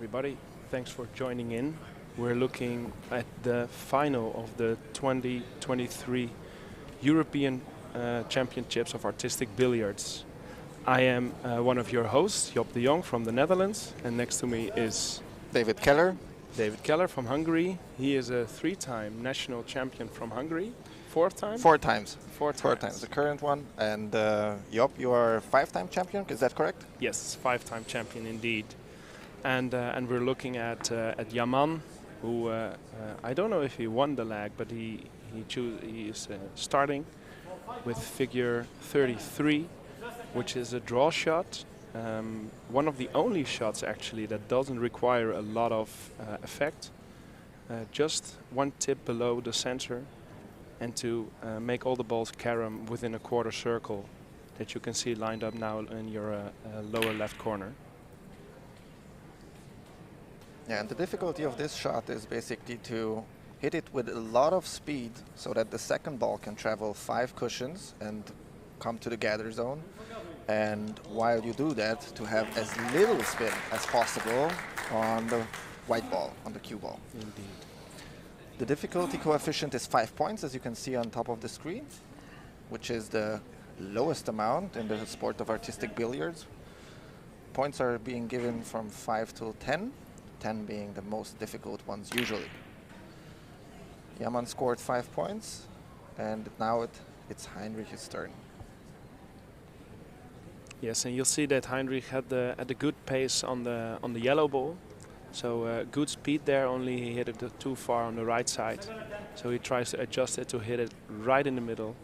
everybody. Thanks for joining in. We're looking at the final of the 2023 European Championships of Artistic Billiards. I am one of your hosts, Job de Jong from the Netherlands, and next to me is David Keller. David Keller from Hungary. He is a three-time national champion from Hungary. Fourth time? Four times. Four times, the current one. And Job, you are five-time champion, is that correct? Yes, five-time champion indeed. And we're looking at YAMAN, who I don't know if he won the leg, but he is starting with figure 33, which is a draw shot. One of the only shots actually that doesn't require a lot of effect. Just one tip below the center, and to make all the balls carom within a quarter circle that you can see lined up now in your lower left corner. Yeah, and the difficulty of this shot is basically to hit it with a lot of speed so that the second ball can travel 5 cushions and come to the gather zone. And while you do that, to have as little spin as possible on the white ball, on the cue ball. Indeed. The difficulty coefficient is 5 points, as you can see on top of the screen, which is the lowest amount in the sport of artistic billiards. Points are being given from 5 to 10, 10 being the most difficult ones usually. Yaman scored 5 points, and now it's Heinrich's turn. Yes, and you'll see that Heinrich had a good pace on the yellow ball. So good speed there, only he hit it too far on the right side. So he tries to adjust it to hit it right in the middle,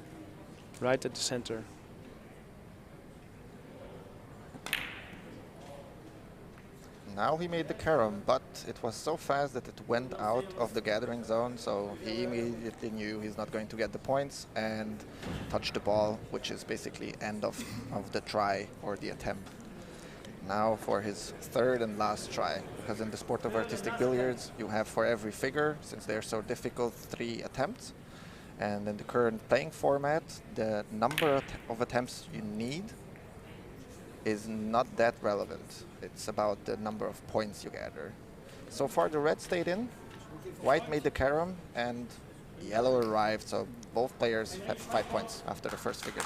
right at the center. Now he made the carom, but it was so fast that it went out of the gathering zone, so he immediately knew he's not going to get the points and touched the ball, which is basically end of the try or the attempt. Now for his third and last try, because in the sport of artistic billiards you have for every figure, since they're so difficult, 3 attempts, and in the current playing format the number of attempts you need is not that relevant. It's about the number of points you gather. So far the red stayed in, white made the carom, and yellow arrived, so both players have 5 points after the first figure.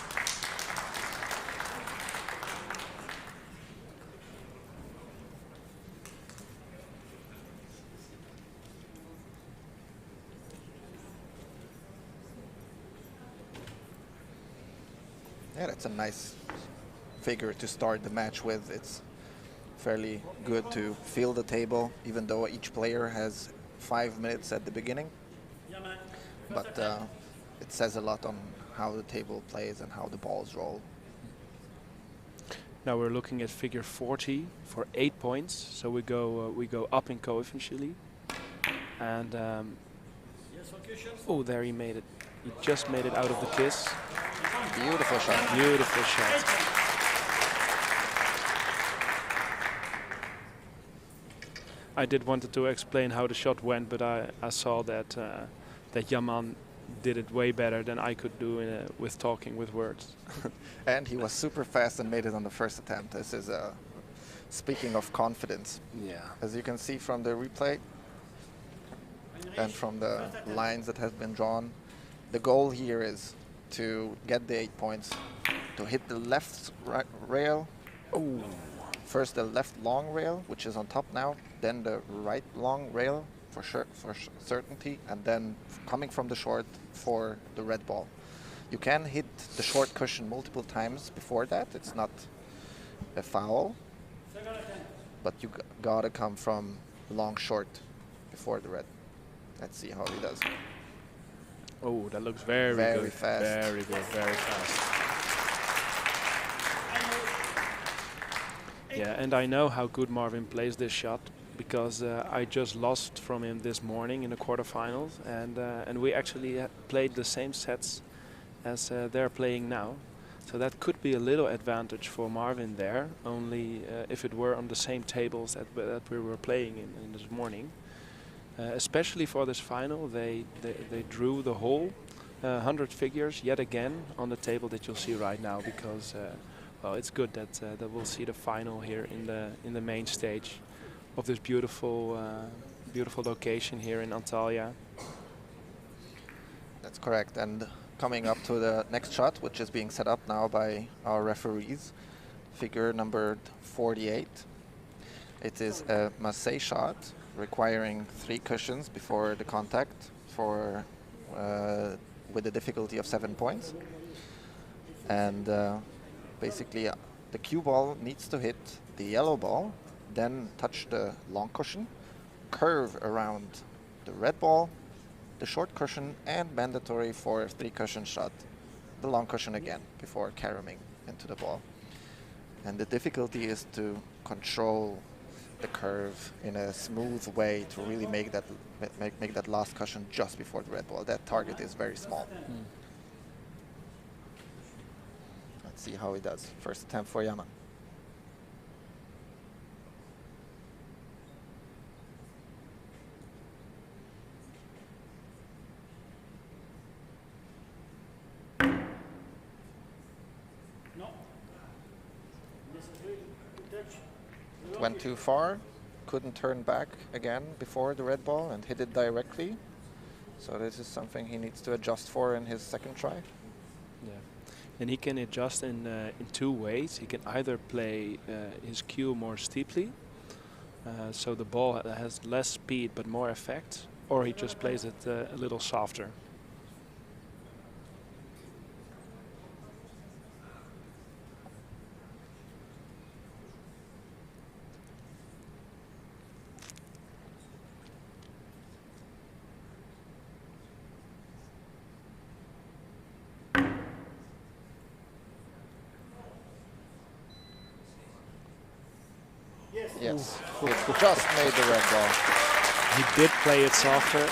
Yeah, that's a nice figure to start the match with. It's fairly good to feel the table, even though each player has 5 minutes at the beginning. But it says a lot on how the table plays and how the balls roll. Now we're looking at figure 40 for 8 points. So we go up in coefficiently. And oh, there he made it. He just made it out of the kiss. Beautiful shot. Beautiful shot. I did wanted to explain how the shot went, but I saw that that Yaman did it way better than I could do with talking with words. And he was super fast and made it on the first attempt. This is speaking of confidence. Yeah. As you can see from the replay and from the lines that have been drawn, the goal here is to get the 8 points, to hit the left rail. Oh. First the left long rail, which is on top now, then the right long rail for certainty, and then coming from the short for the red ball. You can hit the short cushion multiple times before that. It's not a foul, but you gotta come from long short before the red. Let's see how he does. Oh, that looks very good. Fast. Very good, very fast. Yeah, and I know how good Marvin plays this shot because I just lost from him this morning in the quarterfinals, and we actually played the same sets as they're playing now. So that could be a little advantage for Marvin there, only if it were on the same tables that we were playing in this morning. Especially for this final, they drew the whole 100 figures yet again on the table that you'll see right now, because well, it's good that we'll see the final here in the main stage. this beautiful beautiful location here in Antalya. That's correct. And coming up to the next shot, which is being set up now by our referees, figure number 48. It is a masc shot requiring 3 cushions before the contact for with a difficulty of 7 points. And basically the cue ball needs to hit the yellow ball, then touch the long cushion, curve around the red ball, the short cushion, and mandatory for a 3 cushion shot, the long cushion again before caroming into the ball. And the difficulty is to control the curve in a smooth way to really make that last cushion just before the red ball. That target is very small. Let's see how he does. First attempt for Yaman. Went too far, couldn't turn back again before the red ball and hit it directly. So this is something he needs to adjust for in his second try. Yeah, and he can adjust in 2 ways. He can either play his cue more steeply, so the ball has less speed but more effect, or he just plays it a little softer. Yes, he just made the red ball. He did play it softer.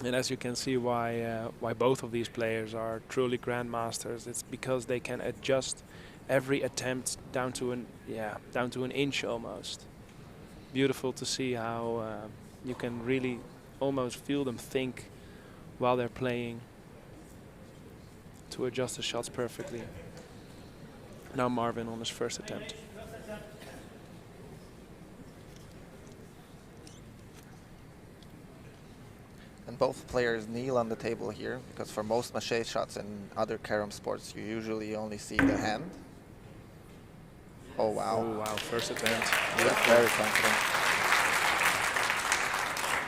And as you can see why both of these players are truly grandmasters, it's because they can adjust every attempt down to an inch almost. Beautiful to see how you can really almost feel them think while they're playing to adjust the shots perfectly. Now Marvin on his first attempt. And both players kneel on the table here, because for most masc shots in other carom sports, you usually only see the hand. Oh wow. Oh wow, first attempt. Yeah, very confident.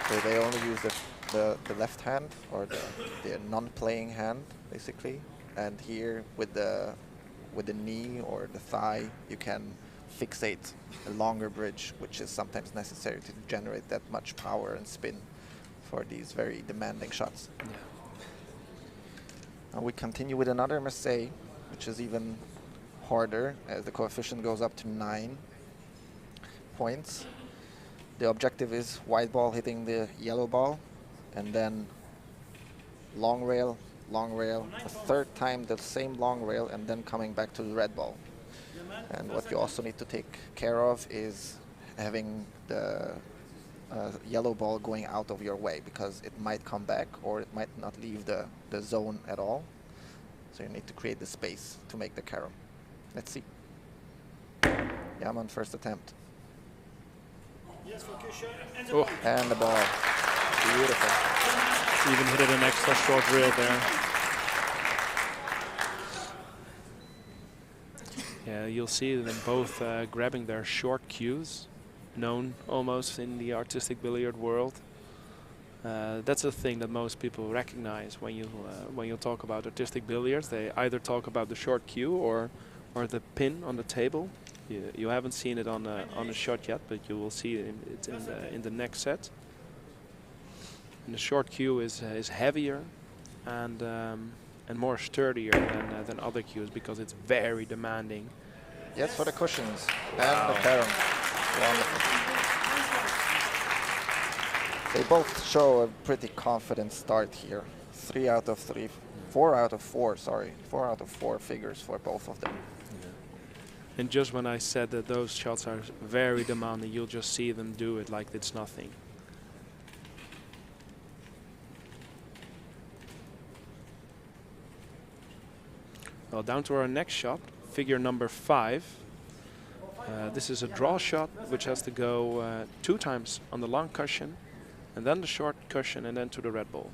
So they only use the left hand, or the non-playing hand, basically. And here with the knee or the thigh, you can fixate a longer bridge, which is sometimes necessary to generate that much power and spin for these very demanding shots. Yeah. Now we continue with another masc, which is even harder, as the coefficient goes up to 9 points. The objective is white ball hitting the yellow ball, and then long rail, a third time the same long rail, and then coming back to the red ball. And what you also need to take care of is having the yellow ball going out of your way, because it might come back or it might not leave the zone at all. So you need to create the space to make the carom. Let's see. Yaman, first attempt. Oh. And the ball. Beautiful. Even hit it an extra short rail there. Yeah, you'll see them both grabbing their short cues, known almost in the artistic billiard world. That's a thing that most people recognize when you talk about artistic billiards. They either talk about the short cue or the pin on the table. You haven't seen it on a shot yet, but you will see it in the next set. And the short cue is heavier and more sturdier than other cues, because it's very demanding. Yes, for the cushions and the carom. Wonderful. They both show a pretty confident start here. 4 out of 4, sorry. 4 out of 4 figures for both of them. Yeah. And just when I said that those shots are very demanding, you'll just see them do it like it's nothing. Well, down to our next shot, figure number 5. This is a draw shot, which has to go 2 times on the long cushion, and then the short cushion, and then to the red ball.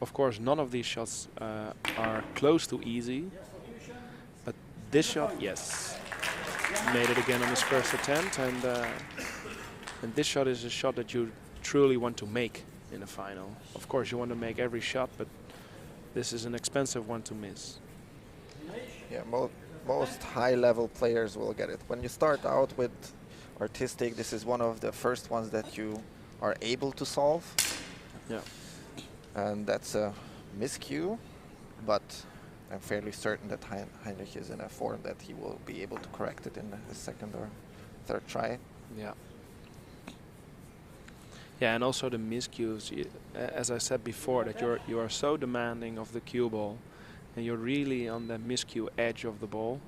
Of course, none of these shots are close to easy, but this shot, yes, made it again on his first attempt, and this shot is a shot that you truly want to make in a final. Of course, you want to make every shot, but this is an expensive one to miss. Yeah, most high-level players will get it. When you start out with artistic, this is one of the first ones that you are able to solve. Yeah. And that's a miscue, but I'm fairly certain that Heinrich is in a form that he will be able to correct it in the second or third try. Yeah. Yeah, and also the miscues, as I said before, that you are so demanding of the cue ball, and you're really on the miscue edge of the ball.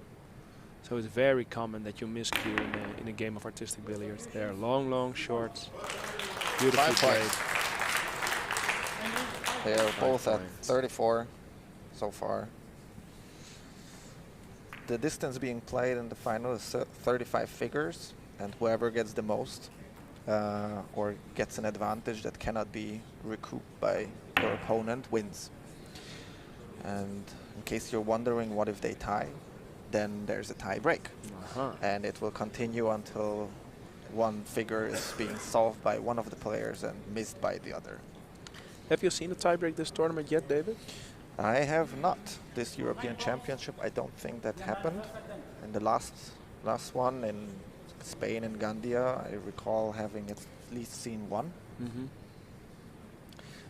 So it's very common that you miscue in a game of artistic billiards. They're long shorts, beautifully played. They are both at 34 so far. The distance being played in the final is 35 figures, and whoever gets the most or gets an advantage that cannot be recouped by your opponent wins. And in case you're wondering what if they tie, then there's a tie break. And it will continue until one figure is being solved by one of the players and missed by the other. Have you seen a tie break this tournament yet, David? I have not. This European Championship, I don't think that happened. In the last one in Spain and Gandia, I recall having at least seen one.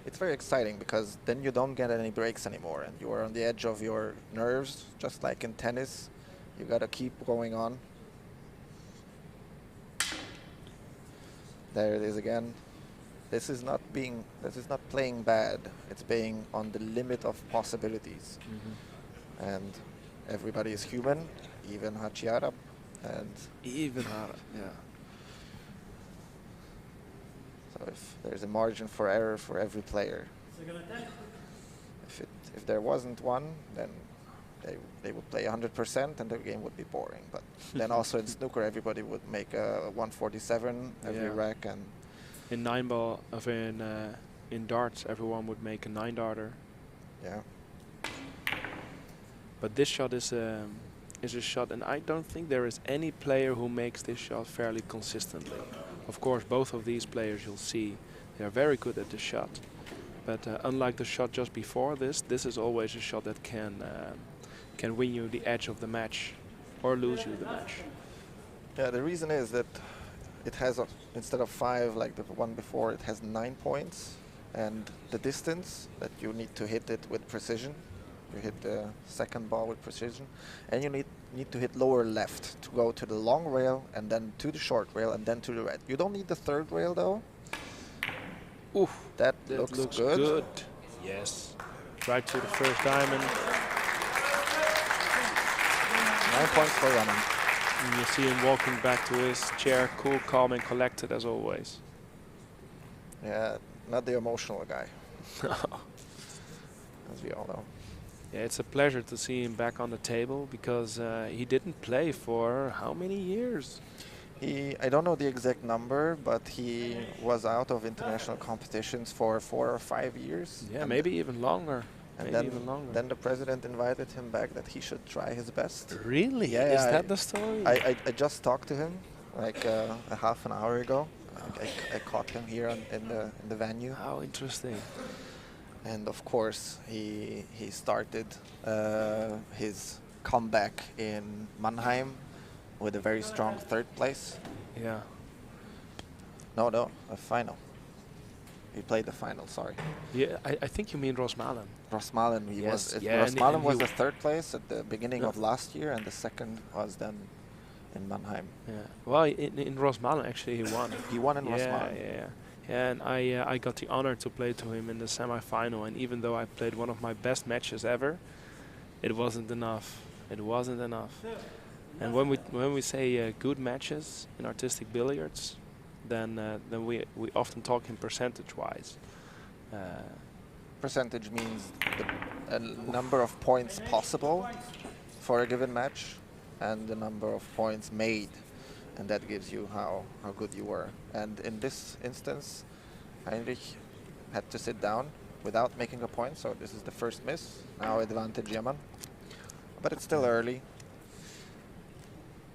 It's very exciting because then you don't get any breaks anymore, and you are on the edge of your nerves, just like in tennis. You gotta keep going on. There it is again. This is not playing bad. It's being on the limit of possibilities. And everybody is human, even Haci Arap. And even Arap, yeah. So if there's a margin for error for every player, if there wasn't one, then they would play 100% and the game would be boring. But then also in snooker, everybody would make a 147 every rack, and in in darts, everyone would make a 9-darter. Yeah. But this shot is a shot, and I don't think there is any player who makes this shot fairly consistently. Of course, both of these players, you'll see, they are very good at this shot. But unlike the shot just before this is always a shot that can win you the edge of the match or lose you the match. Yeah, the reason is that it has, instead of 5 like the one before, it has 9 points. And the distance that you need to hit it with precision. You hit the second ball with precision. And you need to hit lower left to go to the long rail, and then to the short rail, and then to the red. You don't need the third rail though. Oof, that looks good. Yes. Right to the first diamond. 9 points for YAMAN. And you see him walking back to his chair, cool, calm, and collected as always. Yeah, not the emotional guy. As we all know. Yeah, it's a pleasure to see him back on the table, because he didn't play for how many years? I don't know the exact number, but he was out of international competitions for 4 or 5 years. Yeah, maybe even longer. And then the president invited him back that he should try his best. Really? Yeah, is that the story? I just talked to him like a half an hour ago. I caught him here in the venue. How interesting. And of course, he started his comeback in Mannheim with a very strong 3rd place. Yeah. No, a final. He played the final, sorry. Yeah, I think you mean Rosmalen. Rosmalen, Rosmalen was the 3rd place at the beginning of last year, and the 2nd was then in Mannheim. Yeah. Well, in Rosmalen actually he won. He won in Rosmalen. Yeah. And I got the honor to play to him in the semi-final, and even though I played one of my best matches ever, it wasn't enough. It wasn't enough. And when we say good matches in artistic billiards, then we often talk in percentage-wise. Percentage means the number of points possible for a given match. and the number of points made, and that gives you how good you were. And in this instance, Heinrich had to sit down without making a point, so this is the first miss. Now advantage Yaman, but it's still early.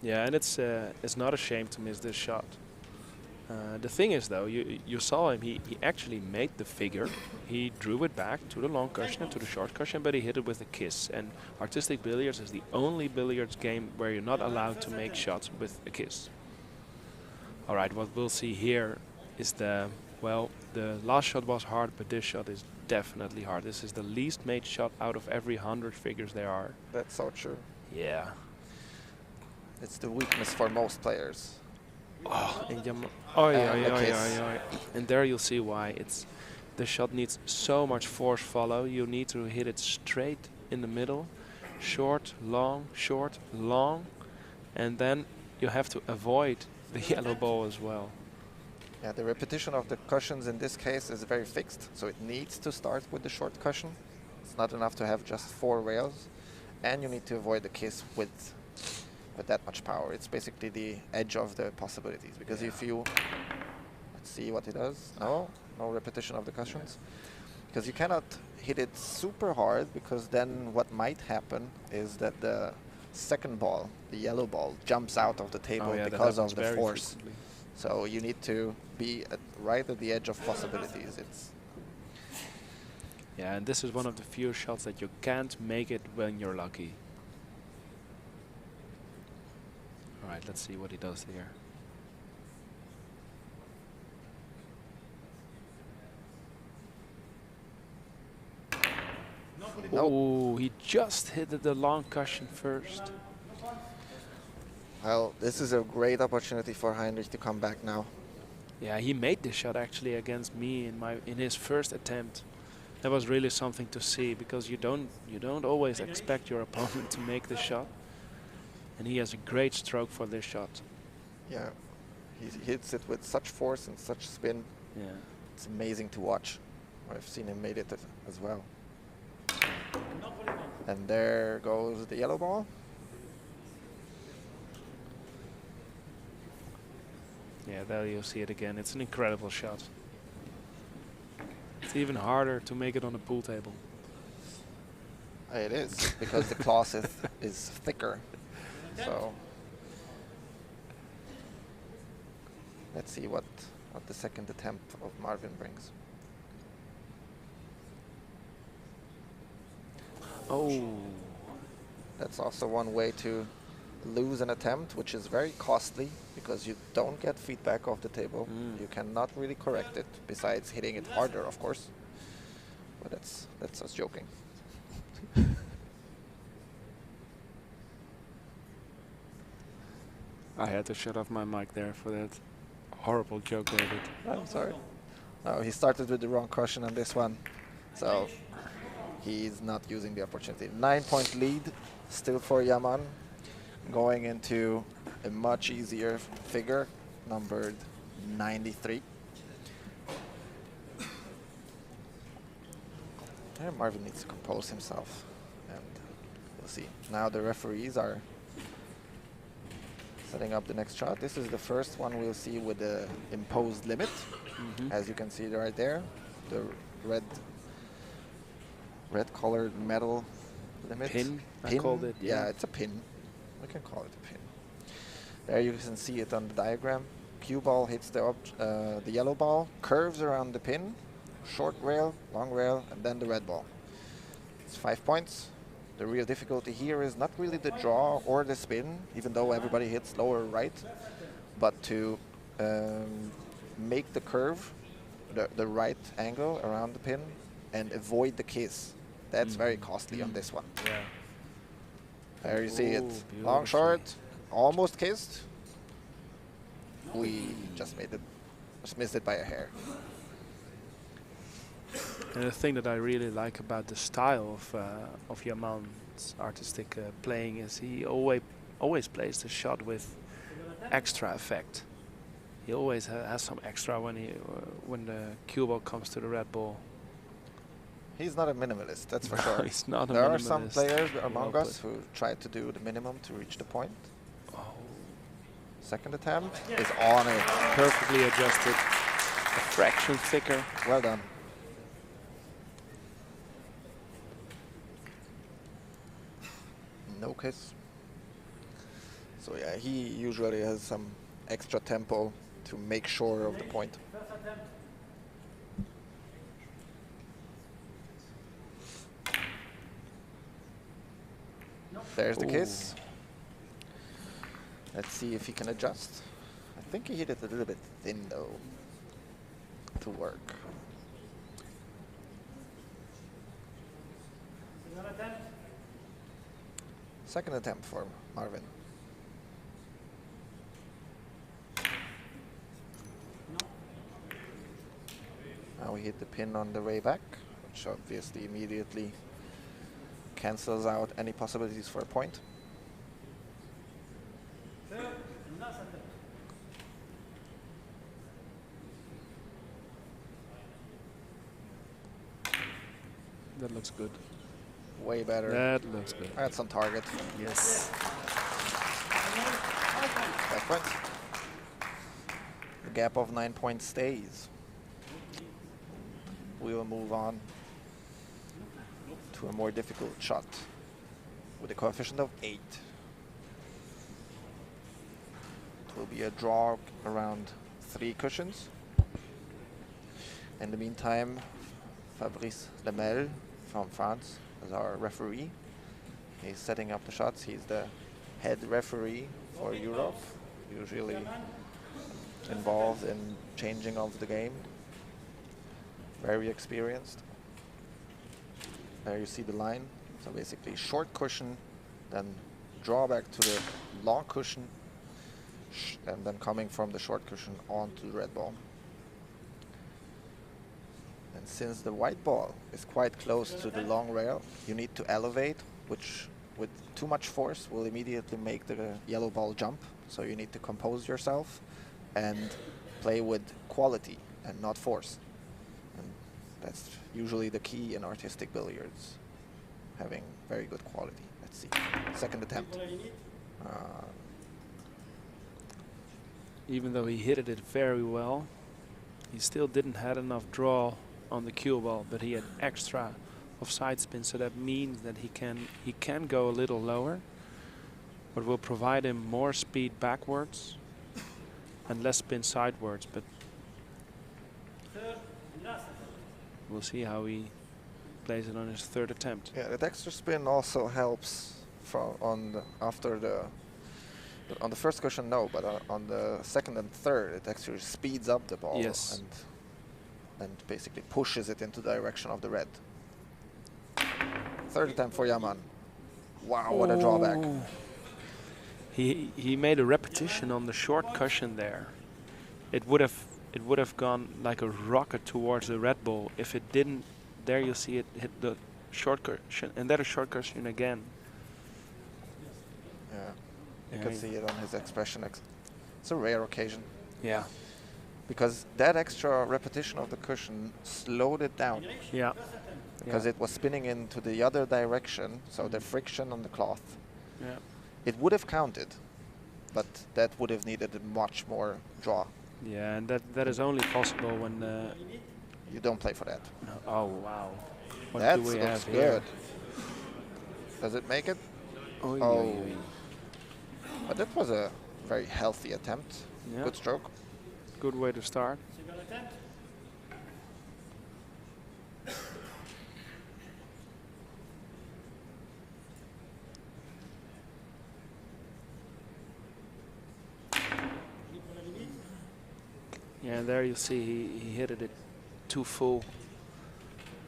Yeah, and it's not a shame to miss this shot. The thing is, though, you saw him. He actually made the figure. He drew it back to the long cushion and to the short cushion, but he hit it with a kiss. And artistic billiards is the only billiards game where you're not allowed to make shots with a kiss. All right, what we'll see here is the last shot was hard, but this shot is definitely hard. This is the least made shot out of every 100 figures there are. That's so true. Yeah. It's the weakness for most players. Oh, yeah. And there you'll see why. The shot needs so much force follow. You need to hit it straight in the middle, short, long, and then you have to avoid the yellow ball as well. Yeah, the repetition of the cushions in this case is very fixed, so it needs to start with the short cushion. It's not enough to have just 4 rails, and you need to avoid the kiss with that much power. It's basically the edge of the possibilities, because if you, let's see what he does. No repetition of the cushions, because you cannot hit it super hard, because then what might happen is that the second ball, the yellow ball, jumps out of the table because of the force. Frequently. So you need to be right at the edge of possibilities. Yeah, and this is one of the few shots that you can't make it when you're lucky. All right, let's see what he does here. Nope. Oh, he just hit the long cushion first. Well, this is a great opportunity for Heinrich to come back now. Yeah, he made this shot actually against me in his first attempt. That was really something to see, because you don't always expect your opponent to make the shot. And he has a great stroke for this shot. Yeah, he hits it with such force and such spin. Yeah, it's amazing to watch. I've seen him made it as well. And there goes the yellow ball. Yeah, there you see it again. It's an incredible shot. It's even harder to make it on a pool table. It is, because the cloth is thicker. So let's see what the second attempt of Marvin brings. Oh, that's also one way to lose an attempt, which is very costly, because you don't get feedback off the table. You cannot really correct it, besides hitting it harder, of course. But that's us joking. I had to shut off my mic there for that horrible joke, David. I'm sorry. No, he started with the wrong cushion on this one, so he's not using the opportunity. 9-point lead still for Yaman, going into a much easier figure, numbered 93. And Marvin needs to compose himself, and we'll see. Now the referees are setting up the next shot. This is the first one we'll see with the imposed limit. As you can see right there, the red colored metal limit. Pin, I called it. Yeah, it's a pin. We can call it a pin. There you can see it on the diagram. Cue ball hits the yellow ball, curves around the pin, short rail, long rail, and then the red ball. It's 5 points. The real difficulty here is not really the draw or the spin, even though everybody hits lower right, but to make the curve, the right angle around the pin, and avoid the kiss. That's very costly on this one. Yeah. There you see it. Long, short, almost kissed. We just missed it by a hair. And the thing that I really like about the style of Yaman's artistic playing is he always plays the shot with extra effect. He always has some extra when the cue ball comes to the red ball. He's not a minimalist, that's for sure. He's not a There minimalist. are some players among Well us who try to do the minimum to reach the point. Oh. Second attempt is on it. Perfectly adjusted. A fraction thicker. Well done. No kiss. So yeah, he usually has some extra tempo to make sure of the point. There's the kiss. Let's see if he can adjust. I think he hit it a little bit thin though to work. Second attempt for Marvin. Now we hit the pin on the way back, which obviously immediately cancels out any possibilities for a point. That looks good. Way better. That looks good. That's on target. Yes. That point. The gap of 9 points stays. We will move on to a more difficult shot with a coefficient of 8. It will be a draw around 3 cushions. In the meantime, Fabrice Lemel from France is our referee. He's setting up the shots. He's the head referee for Europe, usually involved in changing of the game. Very experienced. There you see the line. So basically short cushion, then draw back to the long cushion, and then coming from the short cushion onto the red ball. And since the white ball is quite close to the long rail, you need to elevate, which with too much force will immediately make the yellow ball jump. So you need to compose yourself and play with quality and not force. And that's usually the key in artistic billiards, having very good quality. Let's see. Second attempt. Even though he hit it very well, he still didn't have enough draw on the cue ball, but he had extra of side spin, so that means that he can go a little lower, but will provide him more speed backwards and less spin sidewards. But we'll see how he plays it on his third attempt. Yeah, that extra spin also helps on the first cushion, no, but on the second and third, it actually speeds up the ball. Yes. And basically pushes it into the direction of the red. Third attempt for Yaman. Wow, what a drawback. He made a repetition on the short cushion there. It would have gone like a rocket towards the red ball if it didn't. There you see it hit the short cushion, and then a short cushion again. Yeah, you can see it on his expression. It's a rare occasion. Yeah. Because that extra repetition of the cushion slowed it down. Yeah. Because it was spinning into the other direction, so the friction on the cloth. Yeah. It would have counted, but that would have needed much more draw. Yeah, and that is only possible when you don't play for that. Oh wow. What That do we looks have good. here? Does it make it? Oy, Oh. oy, oy. But that was a very healthy attempt. Yeah. Good stroke. Good way to start. Yeah, and there you see he hit it too full.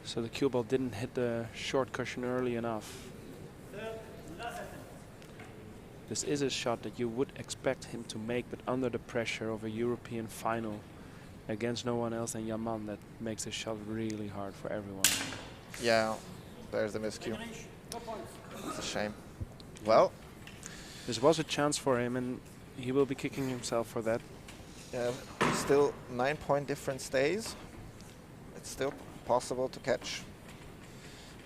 So the cue ball didn't hit the short cushion early enough. This is a shot that you would expect him to make, but under the pressure of a European final against no one else than Yaman, that makes this shot really hard for everyone. Yeah, there's the miscue. It's a shame. Well, this was a chance for him, and he will be kicking himself for that. yeah, still 9 point difference stays. It's still possible to catch.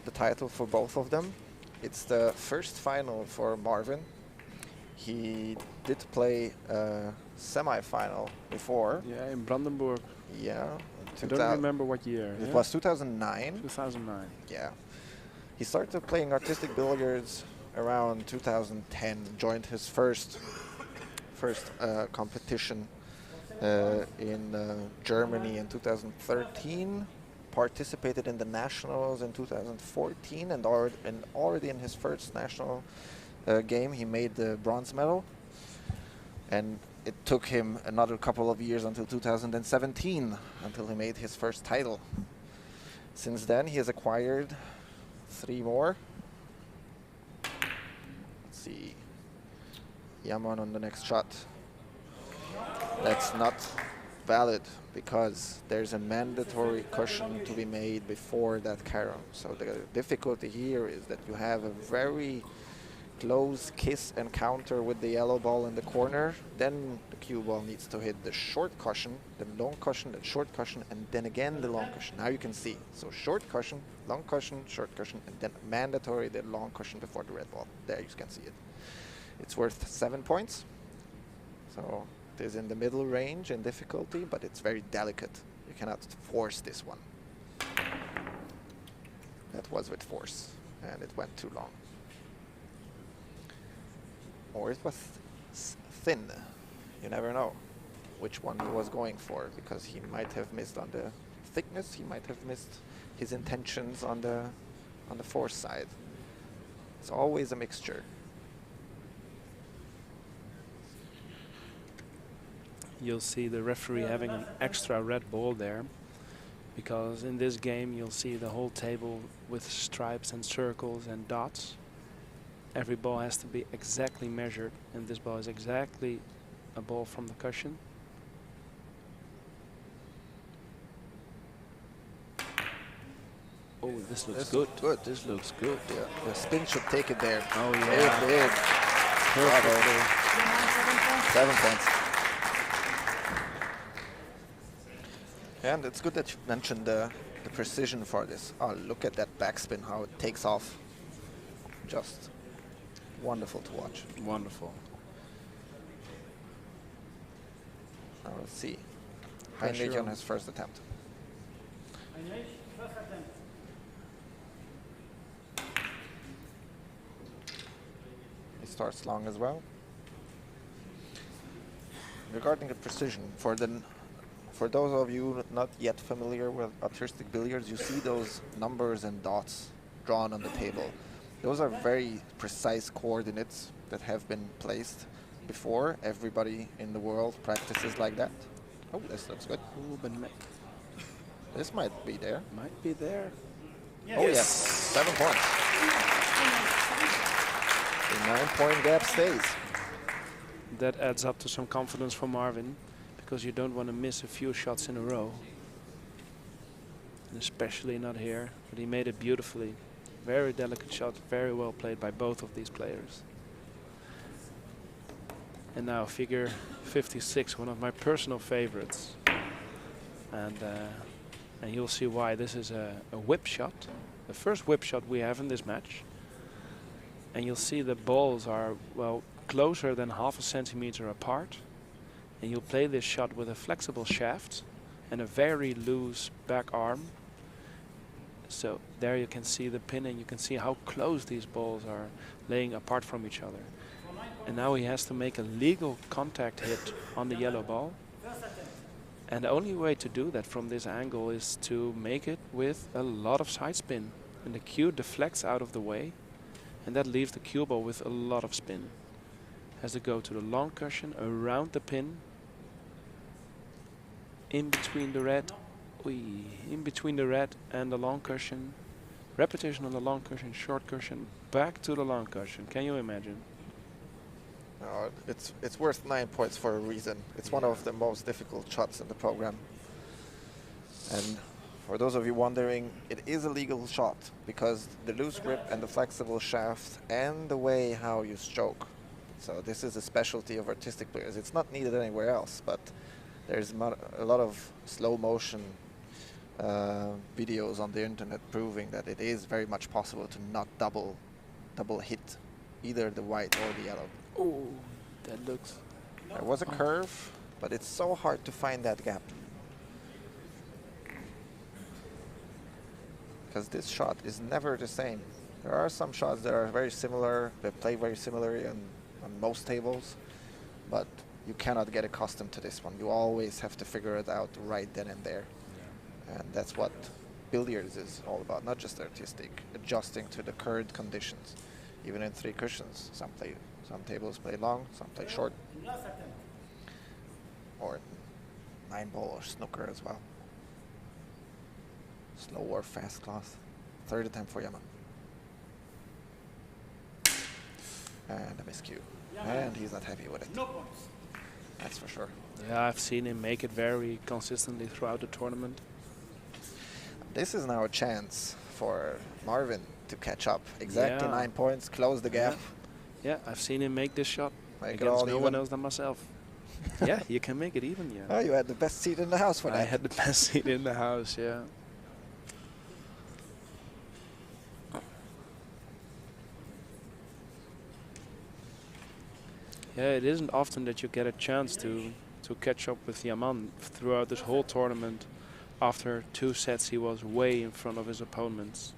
the title for both of them. It's the first final for Marvin. He did play a semi-final before. Yeah, in Brandenburg. Yeah. I don't remember what year. It was 2009. 2009. Yeah. He started playing artistic billiards around 2010. Joined his first competition in Germany in 2013. Participated in the nationals in 2014, and already in his first national game he made the bronze medal. And it took him another couple of years until 2017 until he made his first title. Since then he has acquired 3 more. Let's see. Yaman on the next shot. That's not valid because there's a mandatory cushion to be made before that carom. So the difficulty here is that you have a very close kiss encounter with the yellow ball in the corner. Then the cue ball needs to hit the short cushion, the long cushion, the short cushion, and then again the long cushion. Now you can see. So short cushion, long cushion, short cushion, and then mandatory the long cushion before the red ball. There you can see it. It's worth 7 points. So it is in the middle range in difficulty, but it's very delicate. You cannot force this one. That was with force, and it went too long. Or it was thin. You never know which one he was going for, because he might have missed on the thickness, he might have missed his intentions on the force side. It's always a mixture. You'll see the referee having an extra red ball there, because in this game you'll see the whole table with stripes and circles and dots. Every ball has to be exactly measured, and this ball is exactly a ball from the cushion. Oh, this looks good. This looks good. Yeah, the spin should take it there. Oh yeah. It did. Perfectly. 7 points. And it's good that you mentioned the precision for this. Oh, look at that backspin, how it takes off. Just wonderful to watch. Wonderful. Now let's see. Heinrich on his first attempt. He starts long as well. Regarding the precision, for those of you not yet familiar with artistic billiards, you see those numbers and dots drawn on the table. Those are very precise coordinates that have been placed before. Everybody in the world practices like that. Oh, this looks good. Ooh, but this might be there. Might be there. Yes. Oh, yes. 7 points. The 9-point gap stays. That adds up to some confidence for Marvin, because you don't want to miss a few shots in a row. And especially not here, but he made it beautifully. Very delicate shot, very well played by both of these players. And now figure 56, one of my personal favorites. And you'll see why. This is a whip shot, the first whip shot we have in this match. And you'll see the balls are, well, closer than ½ centimeter apart. And you'll play this shot with a flexible shaft and a very loose back arm. So there you can see the pin, and you can see how close these balls are laying apart from each other. And now he has to make a legal contact hit on the yellow ball. And the only way to do that from this angle is to make it with a lot of side spin. And the cue deflects out of the way, and that leaves the cue ball with a lot of spin. Has to go to the long cushion, around the pin, in between the red, in between the red and the long cushion. Repetition on the long cushion, short cushion, back to the long cushion. Can you imagine? It's worth 9 points for a reason. It's one of the most difficult shots in the program. And for those of you wondering, it is a legal shot because the loose grip and the flexible shaft and the way how you stroke. So this is a specialty of artistic players. It's not needed anywhere else, but there's a lot of slow motion videos on the internet proving that it is very much possible to not double hit either the white or the yellow. Oh, that looks... There was a curve, but it's so hard to find that gap. Because this shot is never the same. There are some shots that are very similar, they play very similarly on most tables, but you cannot get accustomed to this one. You always have to figure it out right then and there. Yeah. And that's what billiards is all about, not just artistic, adjusting to the current conditions. Even in 3 cushions, some tables play long, some play short. Or 9-ball or snooker as well. Slow or fast class. 3rd attempt for Yaman. And a miscue. And he's not happy with it. That's for sure. Yeah, I've seen him make it very consistently throughout the tournament. This is now a chance for Marvin to catch up. Exactly 9 points, close the gap. Yeah, I've seen him make this shot Make against no one else than myself. Yeah, you can make it even, yeah. Oh, you had the best seat in the house for that. I had the best seat in the house, yeah. Yeah, it isn't often that you get a chance to catch up with Yaman throughout this whole tournament. After 2 sets, he was way in front of his opponents.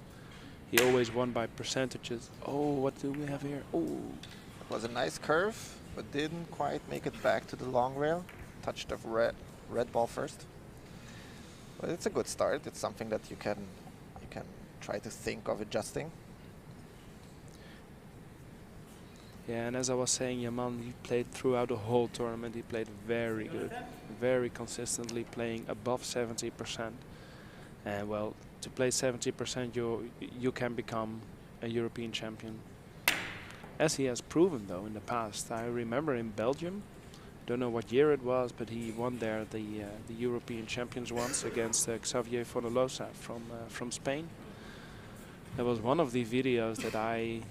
He always won by percentages. Oh, what do we have here? Oh, it was a nice curve, but didn't quite make it back to the long rail. Touched the red ball first. But it's a good start. It's something that you can try to think of adjusting. Yeah, and as I was saying, Yaman, he played throughout the whole tournament. He played very good, very consistently, playing above 70%. And well, to play 70%, you can become a European champion. As he has proven, though, in the past. I remember in Belgium, don't know what year it was, but he won there the European champions once against Xavier Fonalosa from Spain. That was one of the videos that I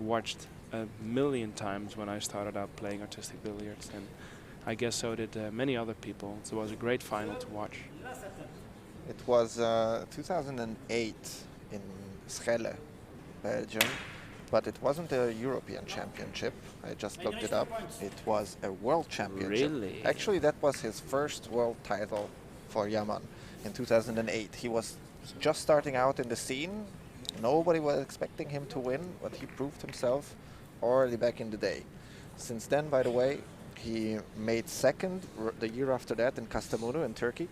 watched a million times when I started out playing artistic billiards, and I guess so did many other people. So it was a great final to watch. It was 2008 in Schelle, Belgium, but it wasn't a European championship. I just looked it up. It was a world championship. Really? Actually, that was his first world title for Yaman in 2008. He was just starting out in the scene. Nobody was expecting him to win, but he proved himself already back in the day. Since then, by the way, he made 2nd the year after that in Kastamonu in Turkey.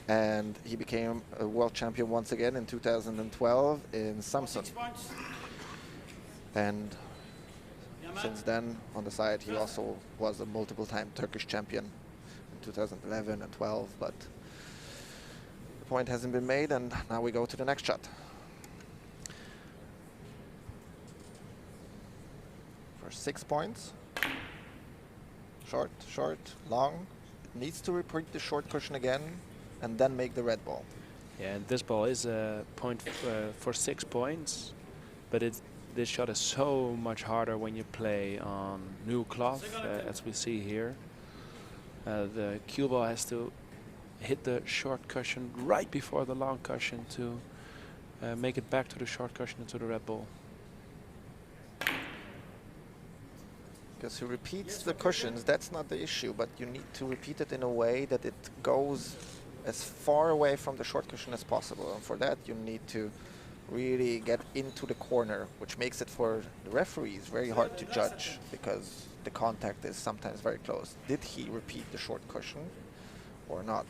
And he became a world champion once again in 2012 in Samsun. And since then, on the side, he also was a multiple-time Turkish champion in 2011 and 12, but the point hasn't been made, and now we go to the next shot. For 6 points. Short, short, long. It needs to repeat the short cushion again and then make the red ball. Yeah, and this ball is a point for 6 points, but this shot is so much harder when you play on new cloth, as we see here. The cue ball has to hit the short cushion right before the long cushion to make it back to the short cushion and to the red ball. Because he repeats the cushions, that's not the issue, but you need to repeat it in a way that it goes as far away from the short cushion as possible. And for that, you need to really get into the corner, which makes it for the referees very hard to judge because the contact is sometimes very close. Did he repeat the short cushion or not?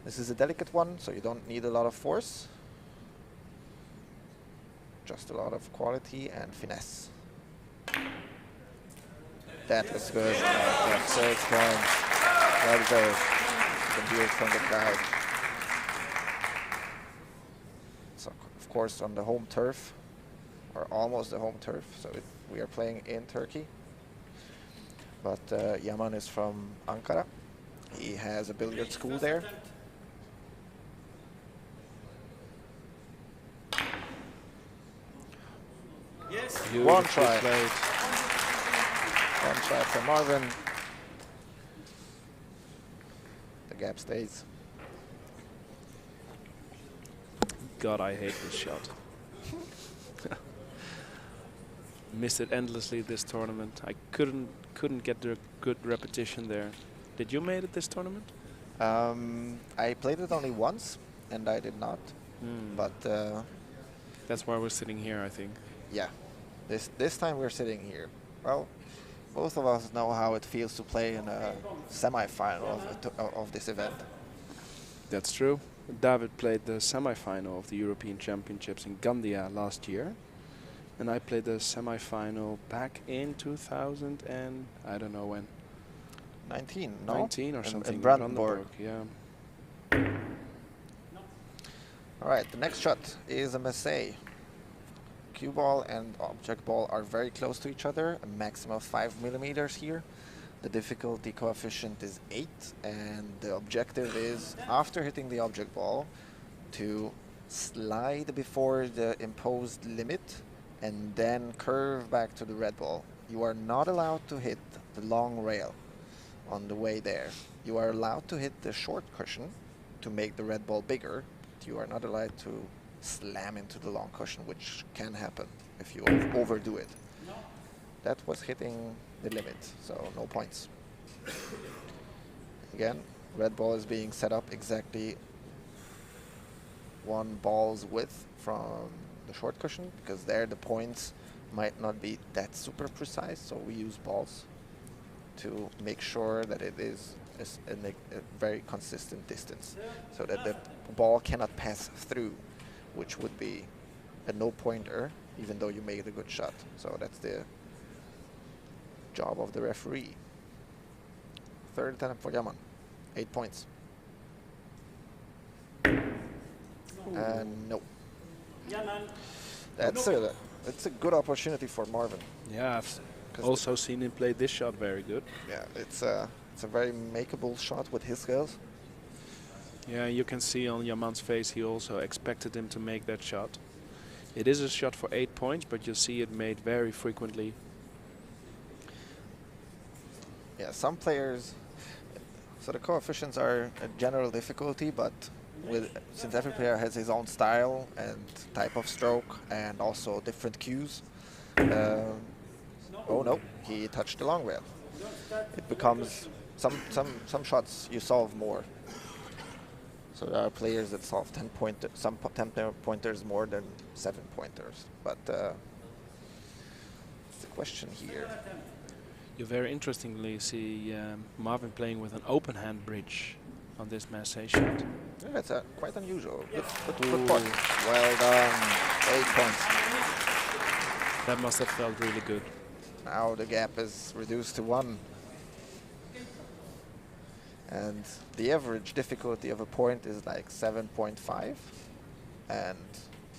This is a delicate one, so you don't need a lot of force. Just a lot of quality and finesse. That was good. That's 6 points. Well deserved. You can hear it from the crowd. So, of course, on the home turf, or almost the home turf. So we are playing in Turkey. But Yaman is from Ankara. He has a billiard school there. One try. One try for Marvin. The gap stays. God, I hate this shot. Missed it endlessly this tournament. I couldn't get the good repetition there. Did you made it this tournament? I played it only once, and I did not. But that's why we're sitting here, I think. Yeah, this time we're sitting here. Well, both of us know how it feels to play in a semi-final of this event. That's true. David played the semi-final of the European Championships in Gandia last year. And I played the semi-final back in 2000 and I don't know when. 19, no? 19 or something. In Brandenburg. Yeah. All right, the next shot is a masc. Cue ball and object ball are very close to each other, a maximum of 5 millimeters here. The difficulty coefficient is 8, and the objective is, after hitting the object ball, to slide before the imposed limit and then curve back to the red ball. You are not allowed to hit the long rail on the way there. You are allowed to hit the short cushion to make the red ball bigger. You are not allowed to slam into the long cushion, which can happen if you overdo it. That was hitting the limit, so no points. Again, red ball is being set up exactly 1 ball's width from the short cushion, because there the points might not be that super precise, so we use balls to make sure that it is a very consistent distance, so that the ball cannot pass through, which would be a no pointer, even though you made a good shot. So that's the job of the referee. Third attempt for Yaman, 8 points. And no. That's a good opportunity for Marvin. Yeah, I've also seen him play this shot very good. Yeah, it's a very makeable shot with his skills. Yeah, you can see on Yaman's face he also expected him to make that shot. It is a shot for 8 points, but you'll see it made very frequently. Yeah, some players, so the coefficients are a general difficulty, but since every player has his own style and type of stroke and also different cues, oh no, he touched the long rail. It becomes some shots you solve more. So there are players that solve 10 pointers more than 7 pointers. But it's the question here. You very interestingly see Marvin playing with an open hand bridge on this masc shot. Yeah, it's quite unusual. Good point. Well done. 8 points. That must have felt really good. Now the gap is reduced to 1. And the average difficulty of a point is like 7.5. And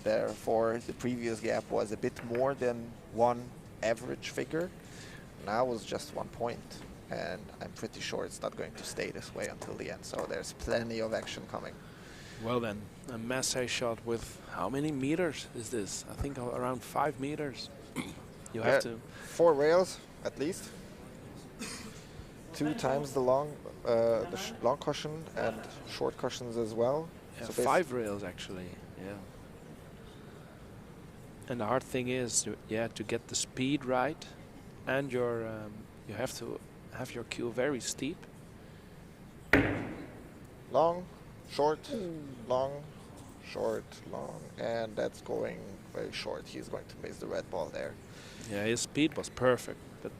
therefore the previous gap was a bit more than 1 average figure. Now it was just 1 point. And I'm pretty sure it's not going to stay this way until the end. So there's plenty of action coming. Well then, a masc shot with how many meters is this? I think around 5 meters. You have to 4 rails at least. 2 times the long cushion and short cushions as well. Yeah, so 5 rails actually. Yeah. And the hard thing is, to get the speed right, and you have to have your cue very steep. Long, short, long, short, long, and that's going very short. He's going to miss the red ball there. Yeah, his speed was perfect, but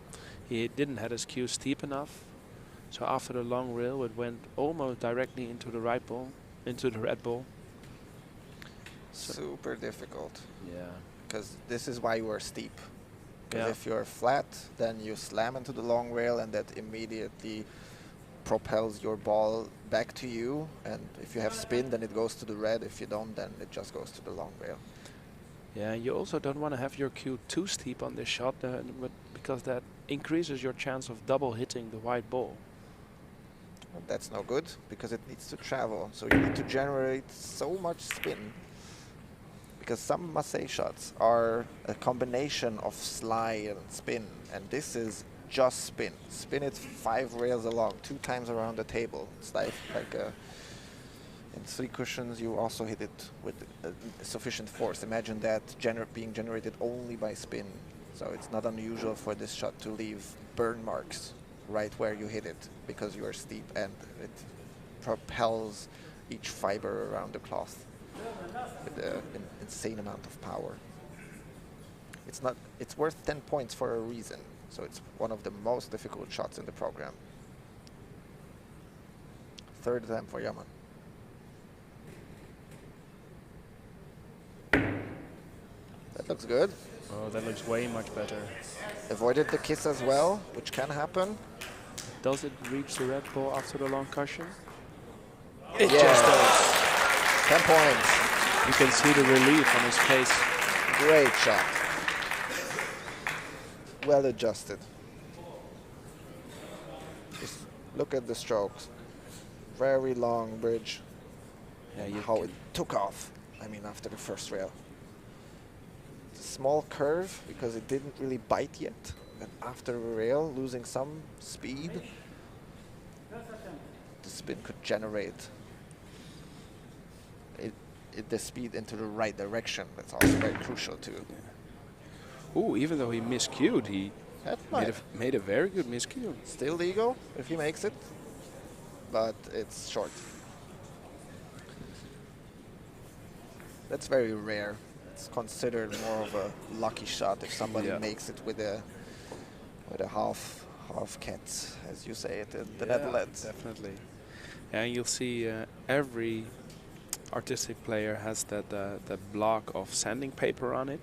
he didn't have his cue steep enough. So after the long rail, it went almost directly into the red ball. So super difficult. Yeah. Because this is why you are steep. Because Yeah. if you're flat, then you slam into the long rail, and that immediately propels your ball back to you. And if you have spin, then it goes to the red. If you don't, then it just goes to the long rail. Yeah, you also don't want to have your cue too steep on this shot, because that increases your chance of double hitting the white ball. And that's no good, because it needs to travel. So you need to generate so much spin. Because some masc shots are a combination of slide and spin, and this is just spin. Spin it 5 rails along, 2 times around the table. It's like In 3 cushions, you also hit it with sufficient force. Imagine that being generated only by spin. So it's not unusual for this shot to leave burn marks right where you hit it, because you are steep and it propels each fiber around the cloth with an insane amount of power. It's worth 10 points for a reason. So it's one of the most difficult shots in the program. Third attempt for Yaman. That looks good. Oh, that looks way much better. Avoided the kiss as well, which can happen. Does it reach the red ball after the long cushion? It just does. 10 points. You can see the relief on his face. Great shot. Well adjusted. Just look at the strokes. Very long bridge. Yeah, how it took off. I mean, after the first rail. It's a small curve because it didn't really bite yet. And after the rail, losing some speed, the spin could generate the speed into the right direction. That's also very crucial too. Yeah. Ooh, even though he miscued, he made a very good miscue. Still legal if he makes it, but it's short. That's very rare. It's considered more of a lucky shot if somebody makes it with a half cat, as you say it in the Netherlands. Definitely. And you'll see every artistic player has that block of sanding paper on it,